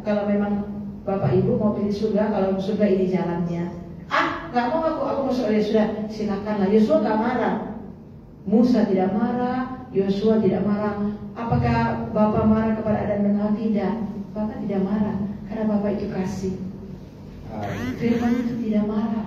kalau memang Bapak Ibu mau pilih surga, kalau surga ini jalannya. Nggak mau aku masuk surga, sudah silakanlah. Yosua nggak marah, Musa tidak marah, Yosua tidak marah. Apakah Bapak marah kepada Adam dan Hawa? Tidak, Bapak tidak marah karena Bapak itu kasih. Firman itu tidak marah,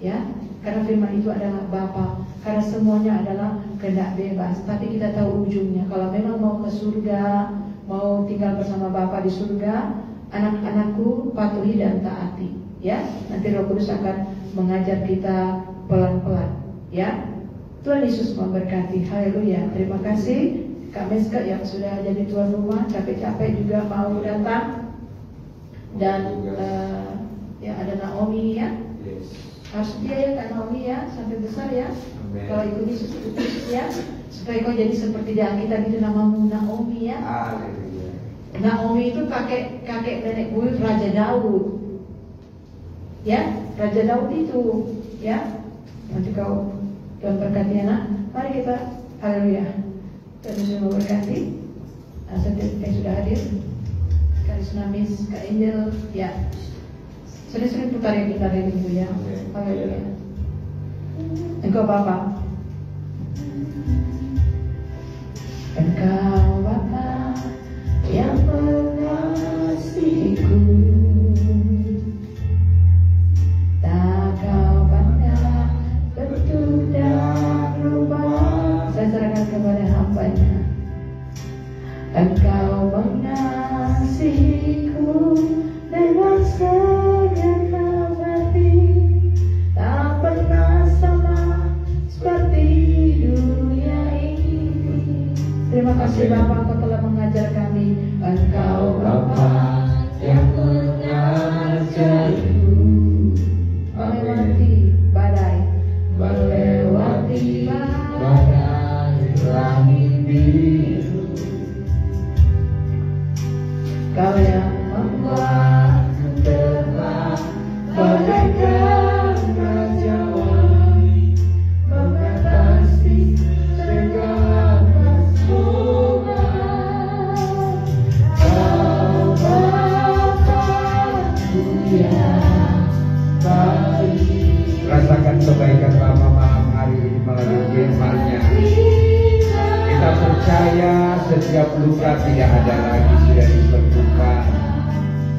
ya, karena firman itu adalah Bapa, karena semuanya adalah kehendak bebas. Tapi kita tahu ujungnya. Kalau memang mau ke surga, mau tinggal bersama Bapa di surga, anak-anakku patuhi dan taati, ya. Nanti Roh Kudus akan mengajar kita pelan-pelan, ya. Tuhan Yesus memberkati. Haleluya. Terima kasih Kak Meska yang sudah jadi tuan rumah, capek-capek juga mau datang. Dan ya ada Naomi ya. Harus dia ya Kak Naomi ya, sampai besar ya. Kalau ikut Yesus ya, supaya kau jadi seperti di Alkitab itu namamu Naomi ya. Naomi itu kakek nenek buyut Raja Daud. Ya, Raja Daud itu ya. Nanti kau Tuhan berkati anak. Mari kita haleluya. Tuhan Yesus memberkati. Setiap yang sudah hadir, Karismamis, Kak Angel, ya. Sering-sering putar yang gitar ini Bu ya. Haleluya. Engkau Bapa. Engkau Bapa yang mengasihiku, tak kau pandang bentuk dan rupa. Saya serahkan kepada hamba-Nya. Engkau mengasihiku dengan segenap hati, tak pernah sama seperti dunia ini. Terima kasih Bapa, Engkau telah mengajar kami. Engkau Bapa yang mengajarku melewati badai, melewati badai langit biru. Kau yang membuat terang bagaikan rajauan, mengatasi segala persoalan. Kau Bapa yang baik. Rasakan kebaikan Bapa malam hari ini melalui firman-Nya. Kita percaya setiap luka tidak ada lagi, sudah disembuhkan.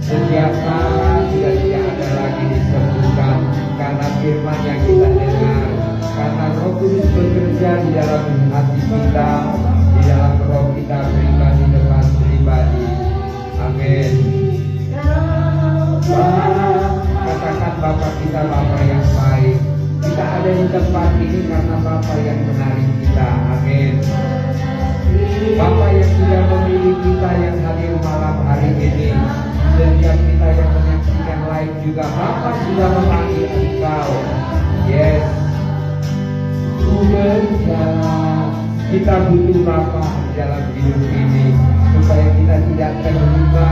Setiap salah sudah tidak ada lagi disembuhkan karena firman yang kita dengar, karena Roh Kudus bekerja di dalam hati kita, di dalam roh kita pribadi depan pribadi. Amin. Katakan Bapa kita, Bapa yang baik. Kita ada di tempat ini karena Bapa yang menarik kita. Amin. Bapa yang sudah memilih kita yang hadir malam hari ini. Setiap kita yang menyaksikan live juga Bapa sudah memanggil engkau. Yes. Ku berjalan. Kita butuh Bapa dalam hidup ini supaya kita tidak terluka,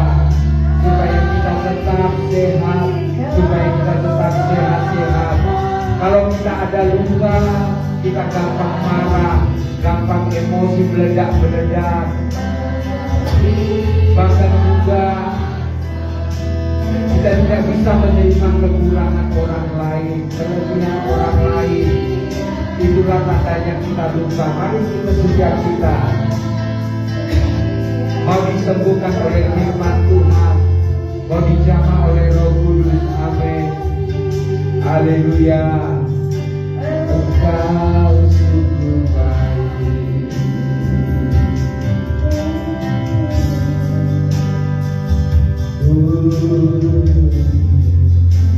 supaya kita tetap sehat, supaya kita tetap sehat-sehat. Kalau kita ada luka, kita gampang marah, gampang emosi meledak-meledak. Bahkan juga kita tidak bisa menerima kekurangan orang lain, kelebihan orang lain. Itulah tandanya kita luka. Mari kita setiap kita mau disembuhkan oleh firman Tuhan, mau dijamah oleh Roh Kudus. Amin. Haleluya. Engkau sungguh baik.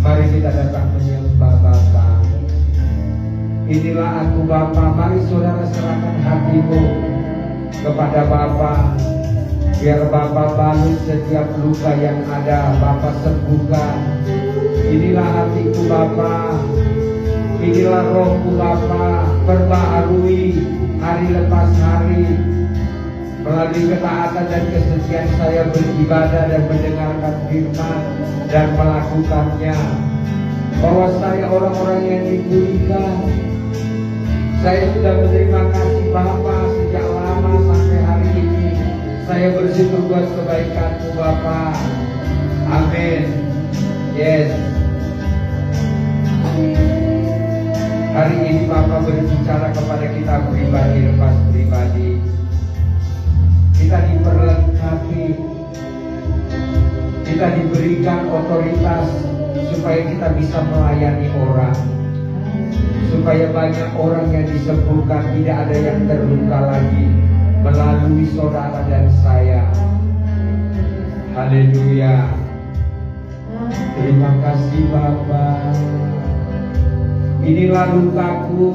Mari kita datang menyembah Bapa. Inilah aku Bapa. Mari saudara serahkan hatimu kepada Bapa. Biar Bapa balut setiap luka yang ada, Bapa sembuhkan. Inilah hatiku Bapa. Inilah rohku Bapa. Perbaharui hari lepas hari. Melalui ketaatan dan kesetiaan saya beribadah dan mendengarkan firman dan melakukannya. Bahwa saya orang-orang yang dipulihkan. Saya sudah menerima kasih Bapa sejak lama. sampai hari ini. Saya bersyukur buat kebaikan-Mu Bapa. Amin. Yes. Hari ini Bapa berbicara kepada kita pribadi, lepas pribadi. Kita diperlengkapi, kita diberikan otoritas supaya kita bisa melayani orang, supaya banyak orang yang disembuhkan, tidak ada yang terluka lagi melalui saudara dan saya. Haleluya. Terima kasih Bapa. Inilah lukaku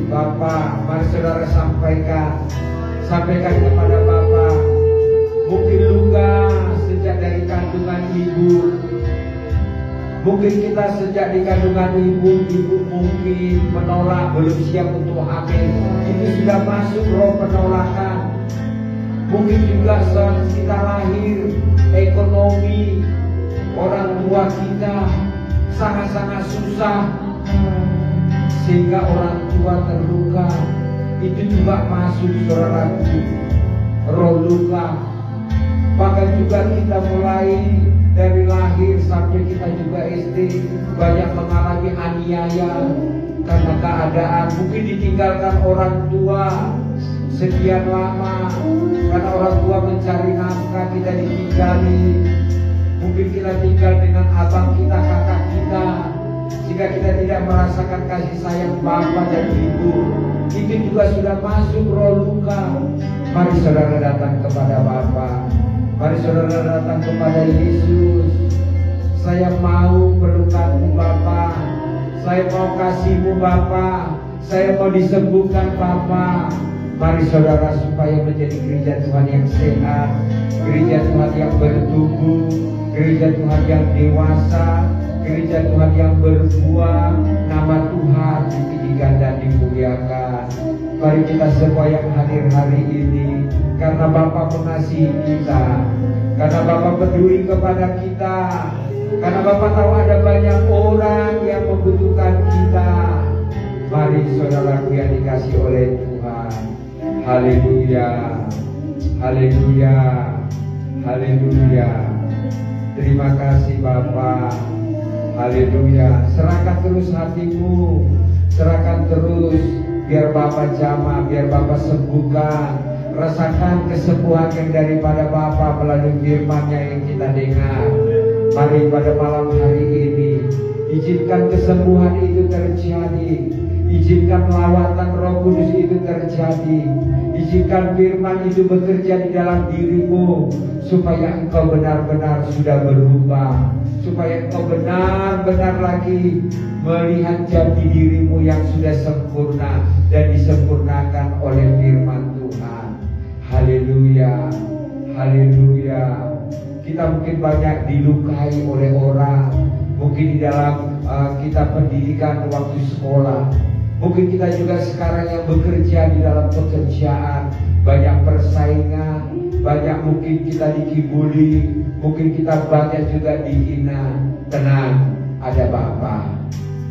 Bapa. Mari saudara sampaikan kepada Bapa. Mungkin luka sejak dari kandungan ibu. Mungkin kita sejak di kandungan ibu mungkin menolak, belum siap untuk hamil. Itu sudah masuk roh penolakan. Mungkin juga saat kita lahir, ekonomi orang tua kita sangat-sangat susah, sehingga orang tua terluka. Itu juga masuk saudaraku, roh luka. Bahkan juga kita mulai dari lahir sampai kita juga SD banyak mengalami aniaya karena keadaan. Mungkin ditinggalkan orang tua sekian lama karena orang tua mencari nafkah, kita ditinggali. Mungkin kita tinggal dengan abang kita, kakak kita, sehingga kita tidak merasakan kasih sayang bapak dan ibu. Itu juga sudah masuk roh luka. Mari saudara datang kepada Bapa. Mari saudara datang kepada Yesus. Saya mau pelukanmu Bapa. Saya mau kasihmu Bapa. Saya mau disembuhkan Bapa. Mari saudara supaya menjadi gereja Tuhan yang sehat, gereja Tuhan yang bertumbuh, gereja Tuhan yang dewasa, gereja Tuhan yang berbuah, nama Tuhan ditinggikan dan dimuliakan. Mari kita semua yang hadir hari ini, karena Bapa mengasihi kita, karena Bapa peduli kepada kita, karena Bapa tahu ada banyak orang yang membutuhkan kita. Mari saudaraku yang dikasihi oleh Tuhan. Haleluya, haleluya, haleluya. Terima kasih Bapa. Haleluya. Serahkan terus hatimu, serahkan terus, biar Bapa jamah, biar Bapa sembuhkan. Rasakan kesembuhan yang daripada Bapa melalui firman-Nya yang kita dengar. Mari pada malam hari ini, izinkan kesembuhan itu terjadi. Izinkan lawatan Roh Kudus itu terjadi. Izinkan firman itu bekerja di dalam dirimu, supaya engkau benar-benar sudah berubah, supaya engkau benar-benar lagi melihat jati dirimu yang sudah sempurna dan disempurnakan oleh firman Tuhan. Haleluya, haleluya. Kita mungkin banyak dilukai oleh orang, mungkin di dalam kita pendidikan waktu sekolah. Mungkin kita juga sekarang yang bekerja di dalam pekerjaan, banyak persaingan, banyak mungkin kita dikibuli, mungkin kita banyak juga dihina. Tenang, ada Bapa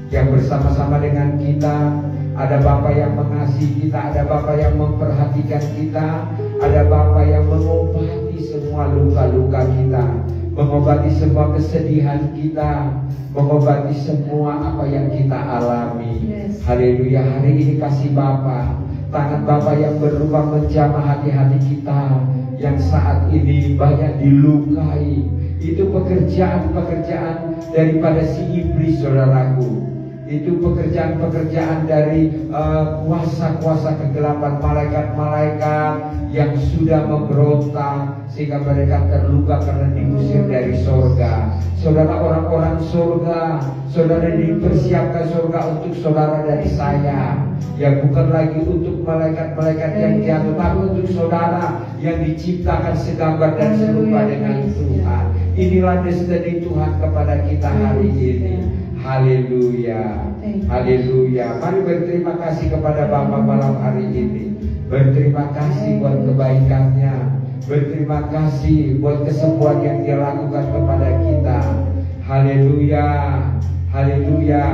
yang bersama-sama dengan kita, ada Bapa yang mengasihi kita, ada Bapa yang memperhatikan kita, ada Bapa yang mengobati semua luka-luka kita, mengobati semua kesedihan kita, mengobati semua apa yang kita alami. Haleluya. Hari ini kasih Bapa, tangan Bapa yang berubah menjamah hati-hati kita yang saat ini banyak dilukai. Itu pekerjaan-pekerjaan daripada si iblis, saudaraku. Itu pekerjaan-pekerjaan dari kuasa-kuasa kegelapan, malaikat-malaikat yang sudah memberontak sehingga mereka terluka karena diusir dari sorga. Saudara, orang-orang sorga, saudara dipersiapkan sorga untuk saudara dari saya, yang bukan lagi untuk malaikat-malaikat yang jatuh, tapi untuk saudara yang diciptakan segambar dan serupa dengan Tuhan. Inilah destiny Tuhan kepada kita hari ini. Haleluya, haleluya. Mari berterima kasih kepada Bapa malam hari ini. Berterima kasih buat kebaikannya, berterima kasih buat kesembuhan yang Dia lakukan kepada kita. Haleluya, haleluya.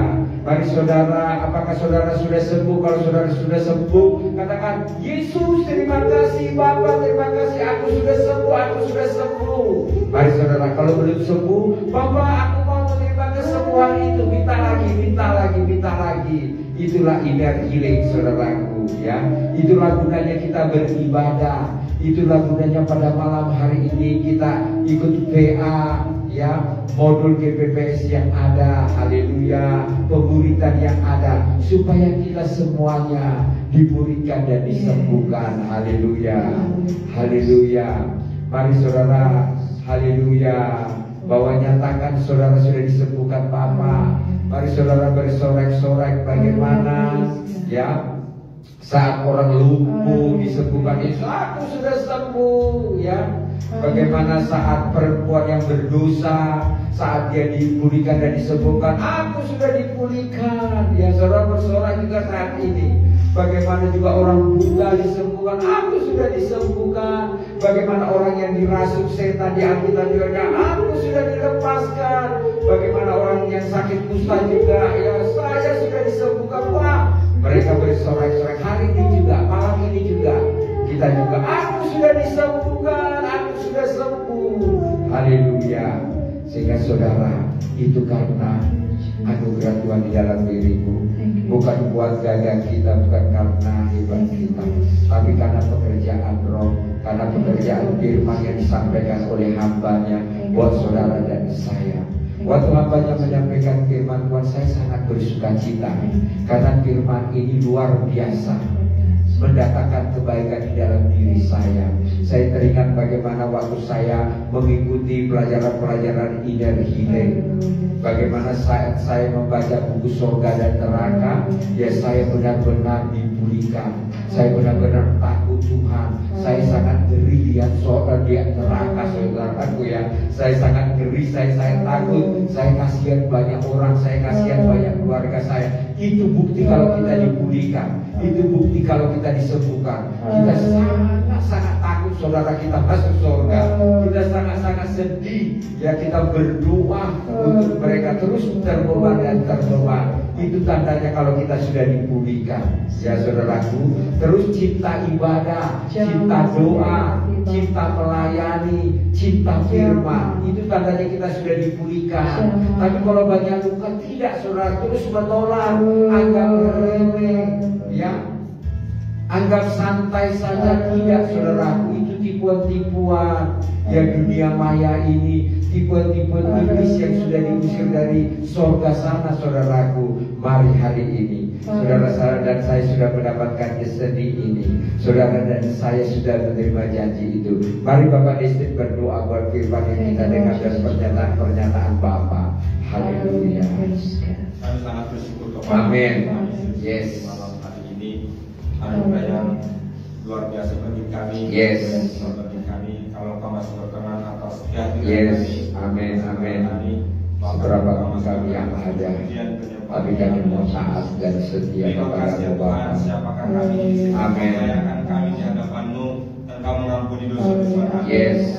Mari saudara, apakah saudara sudah sembuh? Kalau saudara sudah sembuh, katakan, Yesus terima kasih, Bapa terima kasih, aku sudah sembuh, aku sudah sembuh. Mari saudara, kalau belum sembuh, Bapa aku mau menerima kesembuhan itu. Minta lagi, minta lagi, minta lagi. Itulah inner healing saudaraku, ya. Itulah gunanya kita beribadah. Itulah gunanya pada malam hari ini kita ikut PA, ya, modul GPPS yang ada, haleluya, pemuridan yang ada, supaya kita semuanya dipulihkan dan disembuhkan, haleluya, haleluya. Mari saudara, haleluya, bahwa nyatakan saudara sudah disembuhkan Bapa. Mari saudara bersorak-sorak bagaimana, ya, saat orang lumpuh disembuhkan Yesus, aku sudah sembuh, ya. Bagaimana saat perempuan yang berdosa, saat dia dipulihkan dan disembuhkan, aku sudah dipulihkan, ya. Saudara bersorak juga saat ini. Bagaimana juga orang buta disembuhkan, aku sudah disembuhkan. Bagaimana orang yang dirasuk setan di Alkitab juga, aku sudah dilepaskan. Bagaimana orang yang sakit kusta juga, ya, saya sudah disembuhkan, Pak. Mereka bersorak-sorak hari ini juga, malam ini juga. Kita juga, aku sudah disembuhkan, aku sudah sembuh. Haleluya. Sehingga saudara, itu karena anugerah Tuhan di dalam diriku. Bukan buat gagah kita, bukan karena hebat kita, tapi karena pekerjaan Roh, karena pekerjaan firman yang disampaikan oleh hambanya buat saudara dan saya. Waktu hambanya menyampaikan firman Tuhan, saya sangat bersuka cita, karena firman ini luar biasa, mendatangkan kebaikan di dalam diri saya. Saya teringat bagaimana waktu saya mengikuti pelajaran-pelajaran inner healing, bagaimana saat saya membaca buku Sorga dan Neraka, ya saya benar-benar dipulihkan. Saya benar-benar takut Tuhan. Saya sangat ngeri lihat sorga di neraka, saudaraku, ya. Saya sangat ngeri, saya takut. Saya kasihan banyak orang, saya kasihan banyak keluarga saya. Itu bukti kalau kita dipulihkan. Itu bukti kalau kita disembuhkan. Kita sangat-sangat takut saudara kita masuk surga. Kita sangat-sangat sedih, ya, kita berdoa untuk mereka terus terbeban dan terbeban. Itu tandanya kalau kita sudah dipulihkan, ya saudaraku. Terus cinta ibadah, cinta doa, cinta melayani, cinta firman, itu tandanya kita sudah dipulihkan. Tapi kalau banyak luka, tidak, saudara, terus menolak, anggap remeh, ya, anggap santai saja, tidak, saudaraku. Itu tipuan-tipuan, ya, dunia maya ini, tipuan-tipuan iblis yang sudah diusir dari surga sana, saudaraku. Mari hari ini, saudara dan saya sudah mendapatkan kesedi ini. Saudara dan saya sudah menerima janji itu. Mari Bapak Distrik berdoa buat firman yang kita dengar dan pernyataan Bapak. Haleluya. Kami sangat bersyukur kepada Amin. Yes. Malam hari ini anugerah yang luar biasa bagi kami. Yes. Bagi kami, kalau Kau masih berkenan atas kehadiran Yes. kami. Amin. Amin. Seberapa kami yang ada, tapi kami mohon taat dan setia kepada Bapa. Siapakah kami di sini? Amin. Melayakkan kami di hadapan-Mu, dan Kau mengampuni dosa-dosa kami. Yes.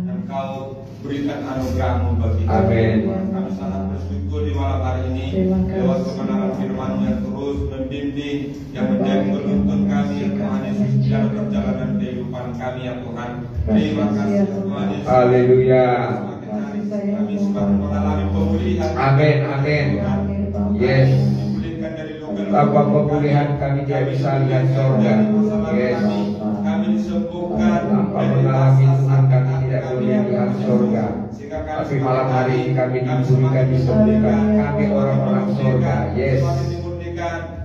Dan Kau berikan anugerah-Mu bagi kami. Amin. Kami sangat bersyukur di malam hari ini lewat kebenaran firman-Mu yang terus membimbing, yang menjadi penuntun kami, ya Tuhan Yesus, dalam perjalanan kehidupan kami, ya Tuhan. Terima kasih, Tuhan Yesus. Haleluya. Kami sudah mengalami pemulihan. Amin. Amin. Yes. Dipulihkan dari luka-luka Tanpa pemulihan kami tidak bisa lihat surga. Yes. Kami disembuhkan Tanpa mengalami Tuhan kami tidak boleh lihat surga. Tapi malam hari ini kami dipulihkan, disembuhkan. Kami orang-orang surga. Yes.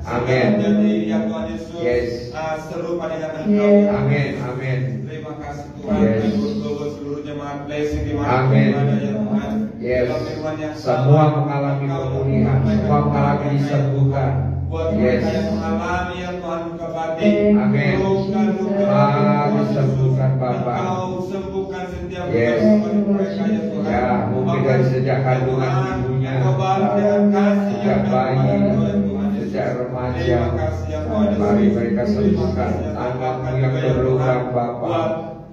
Amin. Jadi yang Tuhan Yesus Yes. serupa dengan Engkau. Amin. Amin. Terima kasih Tuhan. Yes. Untuk seluruh jemaat blessing di mana Amin. ada ya Tuhan. Yes. Dalam firman yang Semua sama, mengalami Engkau pemulihan, semua mengalami disembuhkan. Buat Yes. mereka yang mengalami yang Tuhan luka batin, Amin. luka-luka disembuhkan Bapa. Engkau sembuhkan setiap Yes. luka mereka ya Tuhan. Ya, mungkin dari sejak kandungan ibunya, sejak bayi, sejak remaja. Mari mereka sembuhkan tanganmu yang berluka Bapa.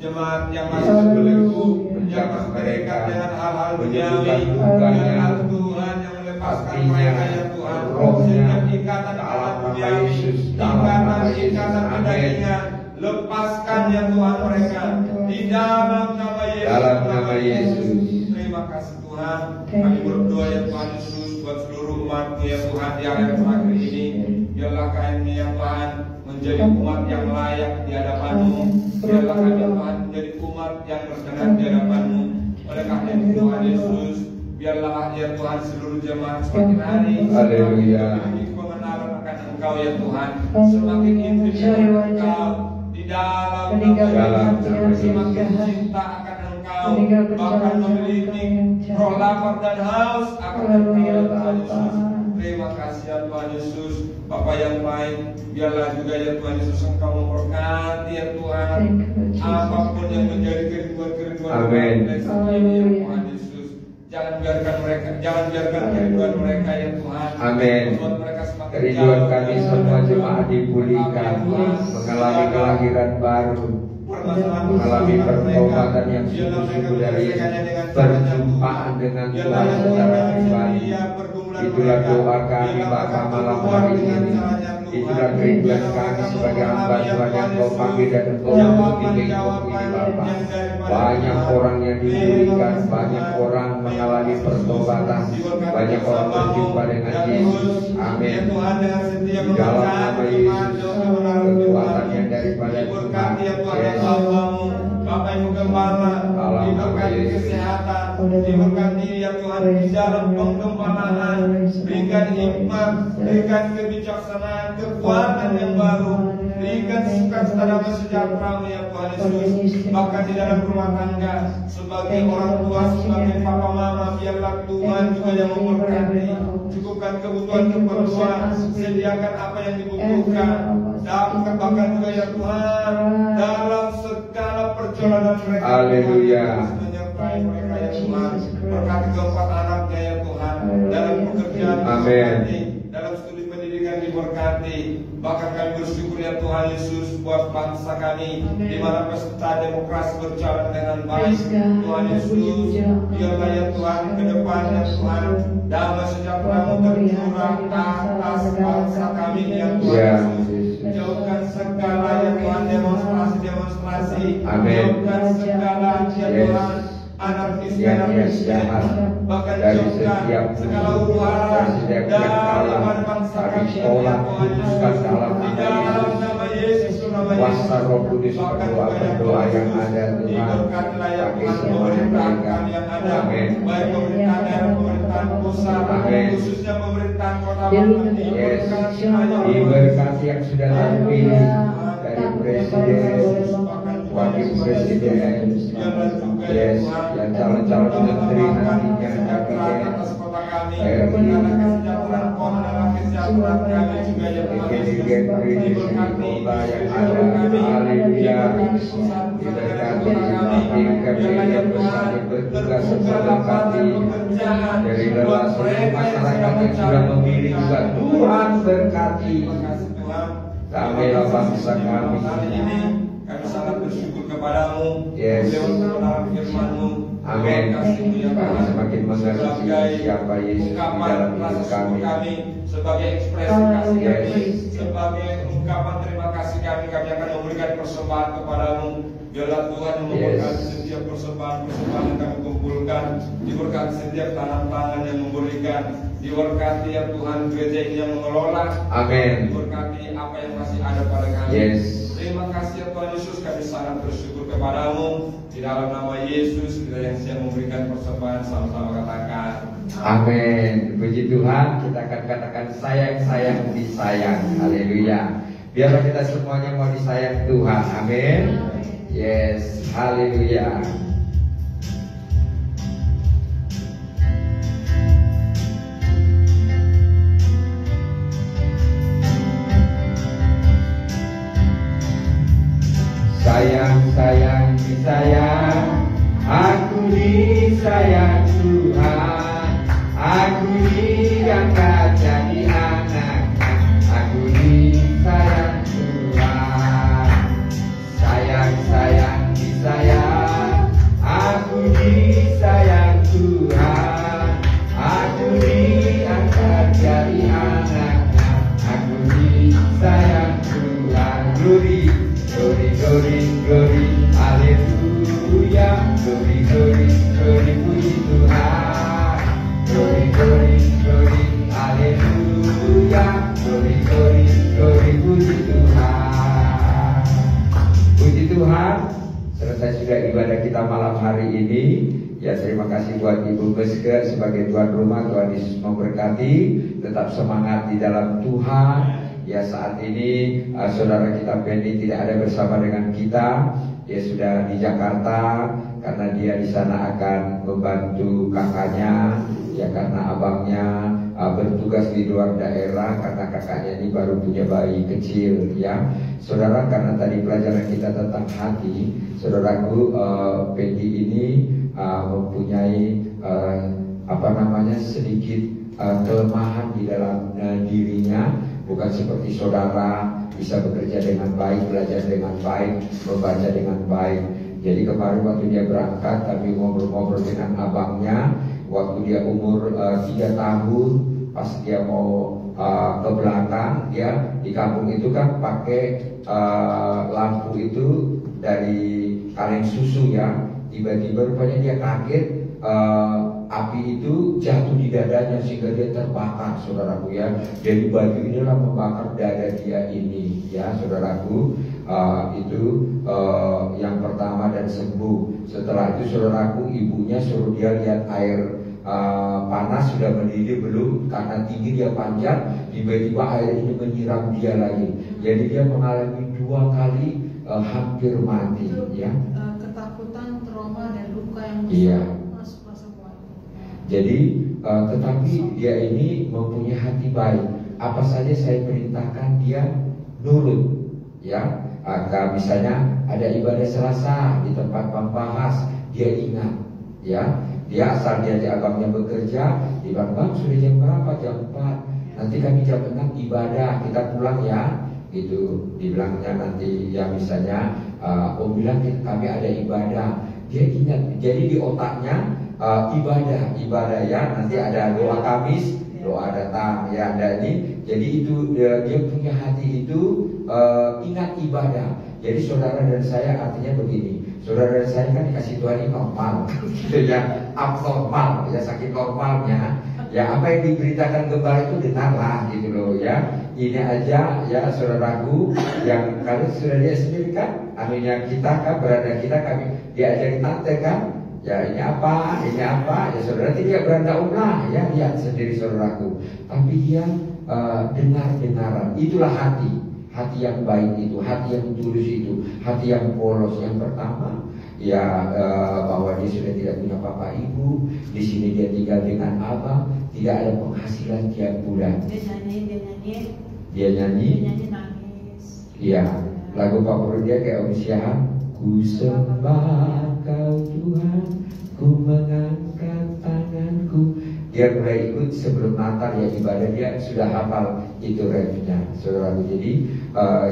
Jemaat yang Yesus masih belenggu belenggu, menjamah mereka, dengan hal-hal menyembuhkan duniawi, lukanya. Tuhan yang lepaskan hatinya, mereka ya Tuhan. rohnya, Setiap ikatan dalam nama duniawi, Yesus, dalam nama Yesus, ikatan amin. kedagingan, lepaskan ya Tuhan mereka di dalam nama Yesus. Dalam nama Yesus. Terima kasih Tuhan. Kami berdoa ya Tuhan Yesus buat seluruh umat-Mu ya Tuhan di akhir terakhir ini. Biarlah kami ya Tuhan menjadi umat yang layak di hadapan-Mu. Biarlah kami ya Tuhan menjadi umat yang berkenan di hadapan-Mu. Oleh karena itu Tuhan Yesus, biarlah ya Tuhan seluruh jemaat semakin hari Haleluya. semakin pengenalan akan Engkau ya Tuhan, semakin intim dengan Engkau di dalam Dalam nama Yesus, semakin cinta akan Engkau, bahkan memiliki roh lapar dan haus akan Engkau ya Tuhan Yesus. Terima kasih ya Tuhan Yesus, Bapa yang baik. Biarlah juga ya Tuhan Yesus Engkau memberkati ya Tuhan apapun yang menjadi kerinduan-kerinduan Amin. ini ya Tuhan Yesus. Jangan biarkan kerinduan mereka ya Tuhan. Amin. Membuat mereka semakin Kerinduan jauh kami dari semua Tuhan. jemaat dipulihkan, mengalami kelahiran baru, mengalami pertobatan yang sungguh-sungguh dari perjumpaan dengan Tuhan secara pribadi. Itulah doa kami Bapa malam hari ini. Itulah kerinduan kami sebagai hamba Tuhan yang Kau panggil dan Engkau ututi kehidupan ini Bapa. Banyak orang yang dipulihkan, banyak orang mengalami pertobatan, banyak orang berjumpa dengan Yesus. Amin. Di dalam nama Yesus, kekuatan yang daripada Tuhan. Yes. Bapak Ibu Gembala, diberkati kesehatan, diberkati ya Tuhan di dalam penggembalaan, berikan hikmat, berikan kebijaksanaan, kekuatan yang baru, berikan sukacita damai sejahtera ya Tuhan Yesus. Bahkan di dalam rumah tangga, sebagai orang tua, sebagai papa mama, biarlah Tuhan juga yang memberkati, cukupkan kebutuhan, sediakan apa yang dibutuhkan, dan bahkan juga ya Tuhan dalam segala perjalanan mereka. Haleluya. Menyertai mereka ya Tuhan. Berkati keempat anaknya ya Tuhan. Dalam pekerjaan diberkati, dalam studi pendidikan diberkati. Bahkan kami bersyukur ya Tuhan Yesus buat bangsa kami, di mana pesta demokrasi berjalan dengan baik. Tuhan Yesus, biarlah ya Tuhan ke depan ya Tuhan damai sejahtera-Mu tercurah atas bangsa kami ya Tuhan Yesus. Jauhkan segala ya Tuhan demonstrasi. Amin. Jauhkan segala ya Tuhan anarkis jahat bahkan dari jauhkan setiap segala huru-hara daripada bangsa kami kami tolak, kuduskan dalam di nama dalam Yesus. nama Yesus nama Kuasa Yesus. Roh Kudus, Bahkan berdoa-berdoa yang ada Tuhan, diberkatilah ya bagi Tuhan semua pemerintahan mereka. kami yang ada, Amin. baik pemerintahan daerah, pemerintahan pusat, Amin. khususnya pemerintahan kota Yes. Bandung. Diberkatilah ya Tuhan. Diberkati yang sudah terpilih dari presiden, wakil presiden, yes, dan calon-calon menteri nantinya, kabinet, dirigen kota yang ada. Haleluya. Diberkati tim kabinet yang bertugas memberkati dari lelah seluruh masyarakat yang sudah memilih juga. Tuhan berkati. Damailah bangsa kami. Hari ini kami sangat bersyukur kepadamu. Yes. Lewat kebenaran firman-Mu. Amin. Kasih-Mu ya Kami Tuhan. semakin mengerti Sebagai siapa Yesus di ungkapan dalam rasa hidup syukur kami. kami, sebagai ekspresi kasih Yes. kami, sebagai ungkapan terima kasih kami akan memberikan persembahan kepadamu. Biarlah Tuhan yang memberkati setiap persembahan yang kami kumpulkan, diberkati setiap tangan-tangan yang memberikan, diberkati ya Tuhan gereja ini yang mengelola. Amin. Diberkati apa yang masih ada pada kami. Yes. Terima kasih ya Tuhan Yesus, kami sangat bersyukur kepadamu. Di dalam nama Yesus kita yang siap memberikan persembahan, sama-sama katakan Amin. Puji Tuhan, kita akan katakan sayang-sayang disayang. Haleluya. Biarlah kita semuanya mau disayang Tuhan. Amin. Yes. Haleluya. Sayang-sayang disayang, aku disayang Tuhan, aku diangkat jadi anak-anak, aku disayang Tuhan. Sayang-sayang disayang, aku disayang Tuhan, aku diangkat sudah ibadah kita malam hari ini. Ya, terima kasih buat Ibu Beske sebagai tuan rumah. Tuhan Yesus memberkati. Tetap semangat di dalam Tuhan. Ya, saat ini saudara kita Benny tidak ada bersama dengan kita. Dia sudah di Jakarta karena dia di sana akan membantu kakaknya. Ya, karena abangnya bertugas di luar daerah karena kakaknya ini baru punya bayi kecil. Ya, saudara, karena tadi pelajaran kita tentang hati, saudaraku, Benny ini mempunyai sedikit kelemahan di dalam dirinya. Bukan seperti saudara bisa bekerja dengan baik, belajar dengan baik, membaca dengan baik. Jadi kemarin waktu dia berangkat, kami ngobrol-ngobrol dengan abangnya. Waktu dia umur 3 tahun, pas dia mau ke belakang, ya di kampung itu kan pakai lampu itu dari kaleng susu ya. Tiba-tiba rupanya dia kaget, api itu jatuh di dadanya sehingga dia terbakar, saudaraku ya. Jadi baju inilah membakar dada dia ini, ya saudaraku. Itu yang pertama dan sembuh. Setelah itu saudaraku, ibunya suruh dia lihat air panas sudah mendidih belum, karena tinggi dia panjat. Tiba-tiba air ini menyiram dia lagi. Jadi dia mengalami 2 kali hampir mati, ya. Ketakutan, trauma dan luka yang Iya. masuk semua. Jadi tetapi dia ini mempunyai hati baik. Apa saja saya perintahkan dia nurut, ya. Misalnya ada ibadah Selasa di tempat membahas, dia ingat, ya. Dia asal dia abangnya bekerja, dia bilang, "Bang, sudah jam berapa?" "Jam 4. Nanti kami jam 6 ibadah, kita pulang ya." Gitu dibilangnya nanti, ya misalnya Om bilang kami ada ibadah, dia ingat. Jadi di otaknya ibadah ya, nanti ada doa Kamis, doa datang ya, ada ini. Jadi itu dia punya hati itu ingat ibadah. Jadi saudara dan saya artinya begini, saudara dan saya kan dikasih Tuhan ini normal, gitu ya, abnormal ya, saking normalnya. Ya apa yang diberitakan gembala itu dengarlah, gitu loh ya. Ini aja ya saudaraku, yang kalian sudah lihat sendiri kan, anunya kita kan, berada kita kami diajari tante kan. Ya ini apa, ya saudara tidak beranda ulah, ya lihat sendiri saudaraku. Tapi dia dengar-dengaran, itulah hati yang baik itu, hati yang tulus itu, hati yang polos. Yang pertama, ya bahwa dia sudah tidak punya bapak ibu, di sini dia tinggal dengan abang, tidak ada penghasilan tiap bulan. Dia nyanyi nangis. Iya, lagu favorit dia kayak Om Syah, ku sembah Kau Tuhan, ku mengangkat tanganku. Dia mulai ikut sebelum Natal ya ibadah, dia sudah hafal itu refnya, saudaraku. Jadi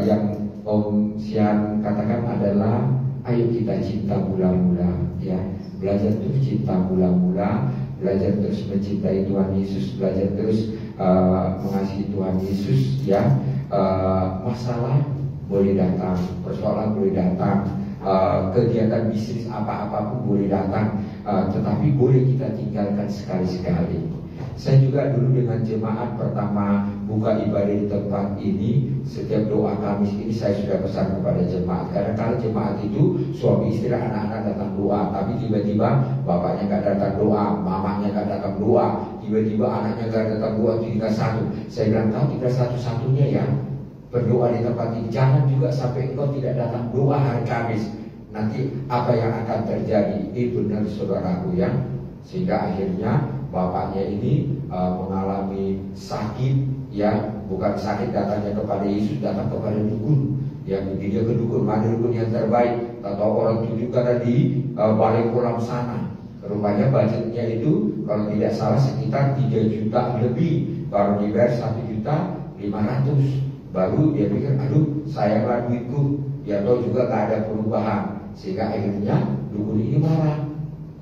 yang Om Sian katakan adalah ayo kita cinta mula-mula, ya, belajar terus cinta mula-mula, belajar terus mencintai Tuhan Yesus, belajar terus mengasihi Tuhan Yesus, ya. Masalah boleh datang, persoalan boleh datang, kegiatan bisnis apa-apapun boleh datang, tetapi boleh kita tinggalkan sekali-sekali. Saya juga dulu dengan jemaat pertama buka ibadah di tempat ini, setiap doa Kamis ini saya sudah pesan kepada jemaat. Kadang-kadang jemaat itu suami istri anak-anak datang doa, tapi tiba-tiba bapaknya nggak datang doa, mamanya nggak datang doa, tiba-tiba anaknya nggak datang doa, tinggal satu. Saya bilang, kau tinggal satu-satunya ya berdoa di tempat ini. Jangan juga sampai engkau tidak datang doa hari Kamis. Nanti apa yang akan terjadi? Itu benar saudaraku ya. Sehingga akhirnya bapaknya ini mengalami sakit, ya, bukan sakit datangnya kepada Yesus, datang kepada dukun. Ya, dia ke dukun, mana dukun yang terbaik? Tak tahu orang tujuh karena di balai kolam sana. Rupanya budgetnya itu kalau tidak salah sekitar 3 juta lebih, baru dibayar 1.500.000. Baru dia pikir, aduh sayanglah duitku. Dia tahu juga gak ada perubahan. Sehingga akhirnya dukun ini marah.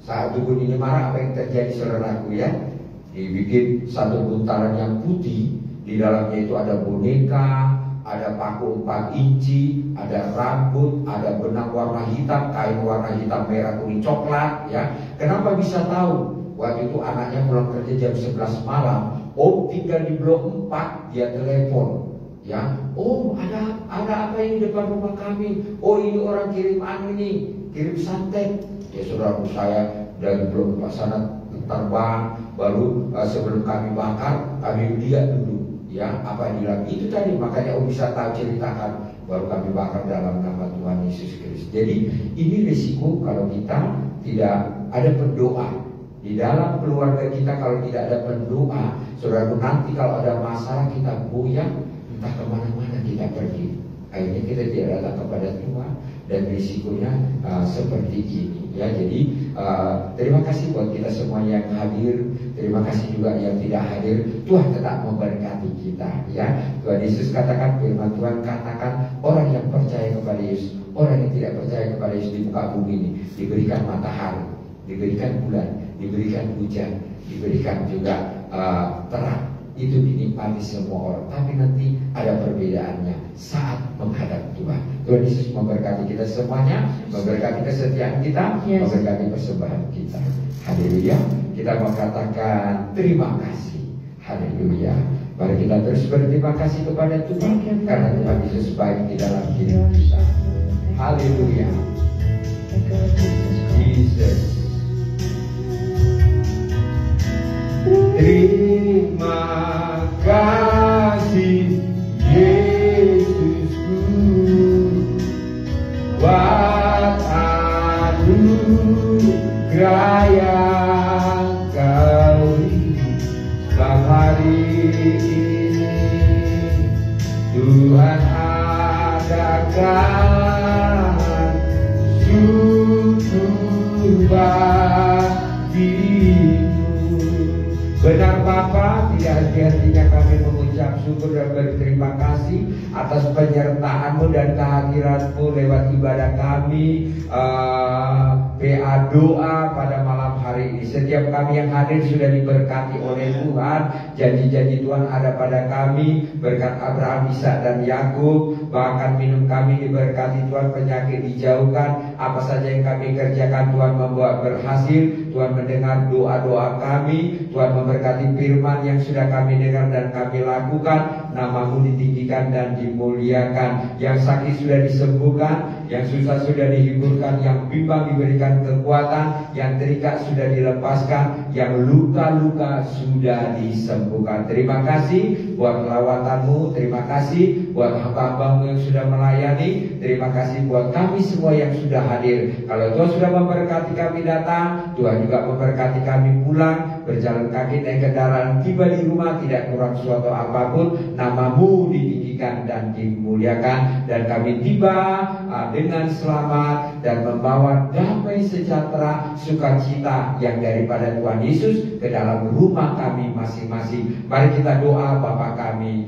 Saat dukun ini marah, apa yang terjadi saudaraku ya? Dibikin satu buntalan yang putih, di dalamnya itu ada boneka, ada paku 4 inci, ada rambut, ada benang warna hitam, kain warna hitam, merah, kuning, coklat ya. Kenapa bisa tahu? Waktu itu anaknya pulang kerja jam 11 malam, Om tinggal di blok 4, dia telepon. Ya, oh ada apa ini depan rumah kami? Oh ini orang kirim anu ini, kirim santet. Ya saudara, saya dari belum ke sana terbang, baru sebelum kami bakar, kami lihat dulu ya apa yang dilakukan itu tadi. Makanya bisa tahu ceritakan, baru kami bakar dalam nama Tuhan Yesus Kristus. Jadi ini risiko kalau kita tidak ada pendoa. Di dalam keluarga kita kalau tidak ada pendoa, saudara, nanti kalau ada masalah kita goyang, entah kemana-mana kita pergi. Akhirnya kita tidak datang kepada Tuhan, dan risikonya seperti ini ya. Jadi terima kasih buat kita semua yang hadir, terima kasih juga yang tidak hadir. Tuhan tetap memberkati kita ya. Tuhan Yesus katakan, firman Tuhan katakan, orang yang percaya kepada Yesus, orang yang tidak percaya kepada Yesus di muka bumi ini diberikan matahari, diberikan bulan, diberikan hujan, diberikan juga terang. Itu dinikmati semua orang, tapi nanti ada perbedaannya saat menghadap Tuhan. Tuhan Yesus memberkati kita semuanya, memberkati kesetiaan kita, memberkati persembahan kita. Haleluya. Kita mengatakan terima kasih. Haleluya. Mari kita terus berterima kasih kepada Tuhan, karena Tuhan Yesus baik di dalam hidup kita. Haleluya. Jesus. Terima kasih Yesusku buat anugerah yang Kau beri. Sebab hari ini Tuhan adakan syukur bagimu. Benar Bapa, tidak henti-hentinya kami mengucap syukur dan berterima kasih atas penyertaan-Mu dan kehadiran-Mu lewat ibadah kami, PA doa pada malam hari ini. Setiap kami yang hadir sudah diberkati oleh Tuhan. Janji-janji Tuhan ada pada kami, berkat Abraham, Ishak dan Yakub. Bahkan minum kami diberkati Tuhan, penyakit dijauhkan. Apa saja yang kami kerjakan Tuhan membuat berhasil. Tuhan mendengar doa-doa kami. Tuhan memberkati firman yang sudah kami dengar dan kami lakukan. Nama-Mu ditinggikan dan dimuliakan. Yang sakit sudah disembuhkan, yang susah sudah dihiburkan, yang bimbang diberikan kekuatan, yang terikat sudah dilepaskan, yang luka-luka sudah disembuhkan. Terima kasih buat lawatan-Mu, terima kasih buat hamba-hamba-Mu yang sudah melayani, terima kasih buat kami semua yang sudah hadir. Kalau Tuhan sudah memberkati kami datang, Tuhan juga memberkati kami pulang, berjalan kaki naik kendaraan, tiba di rumah tidak kurang suatu apapun. Nama-Mu ditinggikan dan dimuliakan, dan kami tiba dengan selamat dan membawa damai sejahtera, sukacita yang daripada Tuhan Yesus ke dalam rumah kami masing-masing. Mari kita doa. Bapa kami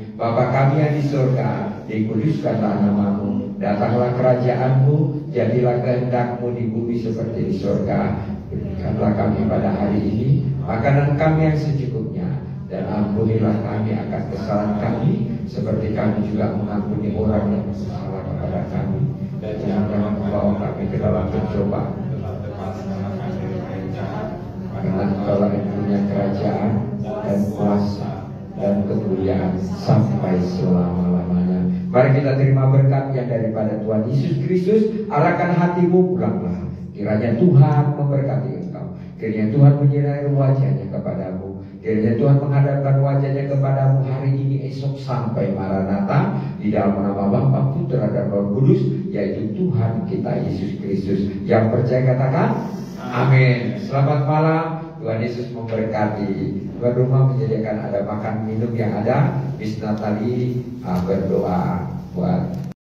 yang di surga, dikuduskanlah nama-Mu, datanglah kerajaan-Mu, jadilah kehendak-Mu di bumi seperti di surga. Berikanlah kami pada hari ini makanan kami yang secukupnya, dan ampunilah kami akan kesalahan kami, seperti kami juga mengampuni orang yang bersalah kepada kami. Dan jangan membawa kami ke dalam pencobaan, karena Engkaulah yang punya kerajaan dan kuasa dan kemuliaan sampai selama-lamanya. Mari kita terima berkat yang daripada Tuhan Yesus Kristus. Arahkan hatimu, pulanglah. Kiranya Tuhan memberkati engkau, kiranya Tuhan menyinari wajahnya kepadamu, kiranya Tuhan menghadapkan wajahnya kepadamu hari ini, esok, sampai Maranatha. Di dalam nama Bapa, Putra dan Roh Kudus, yaitu Tuhan kita Yesus Kristus. Yang percaya katakan amin. Selamat malam, Tuhan Yesus memberkati. Tuan rumah menyediakan ada makan minum yang ada. Miss Natali berdoa buat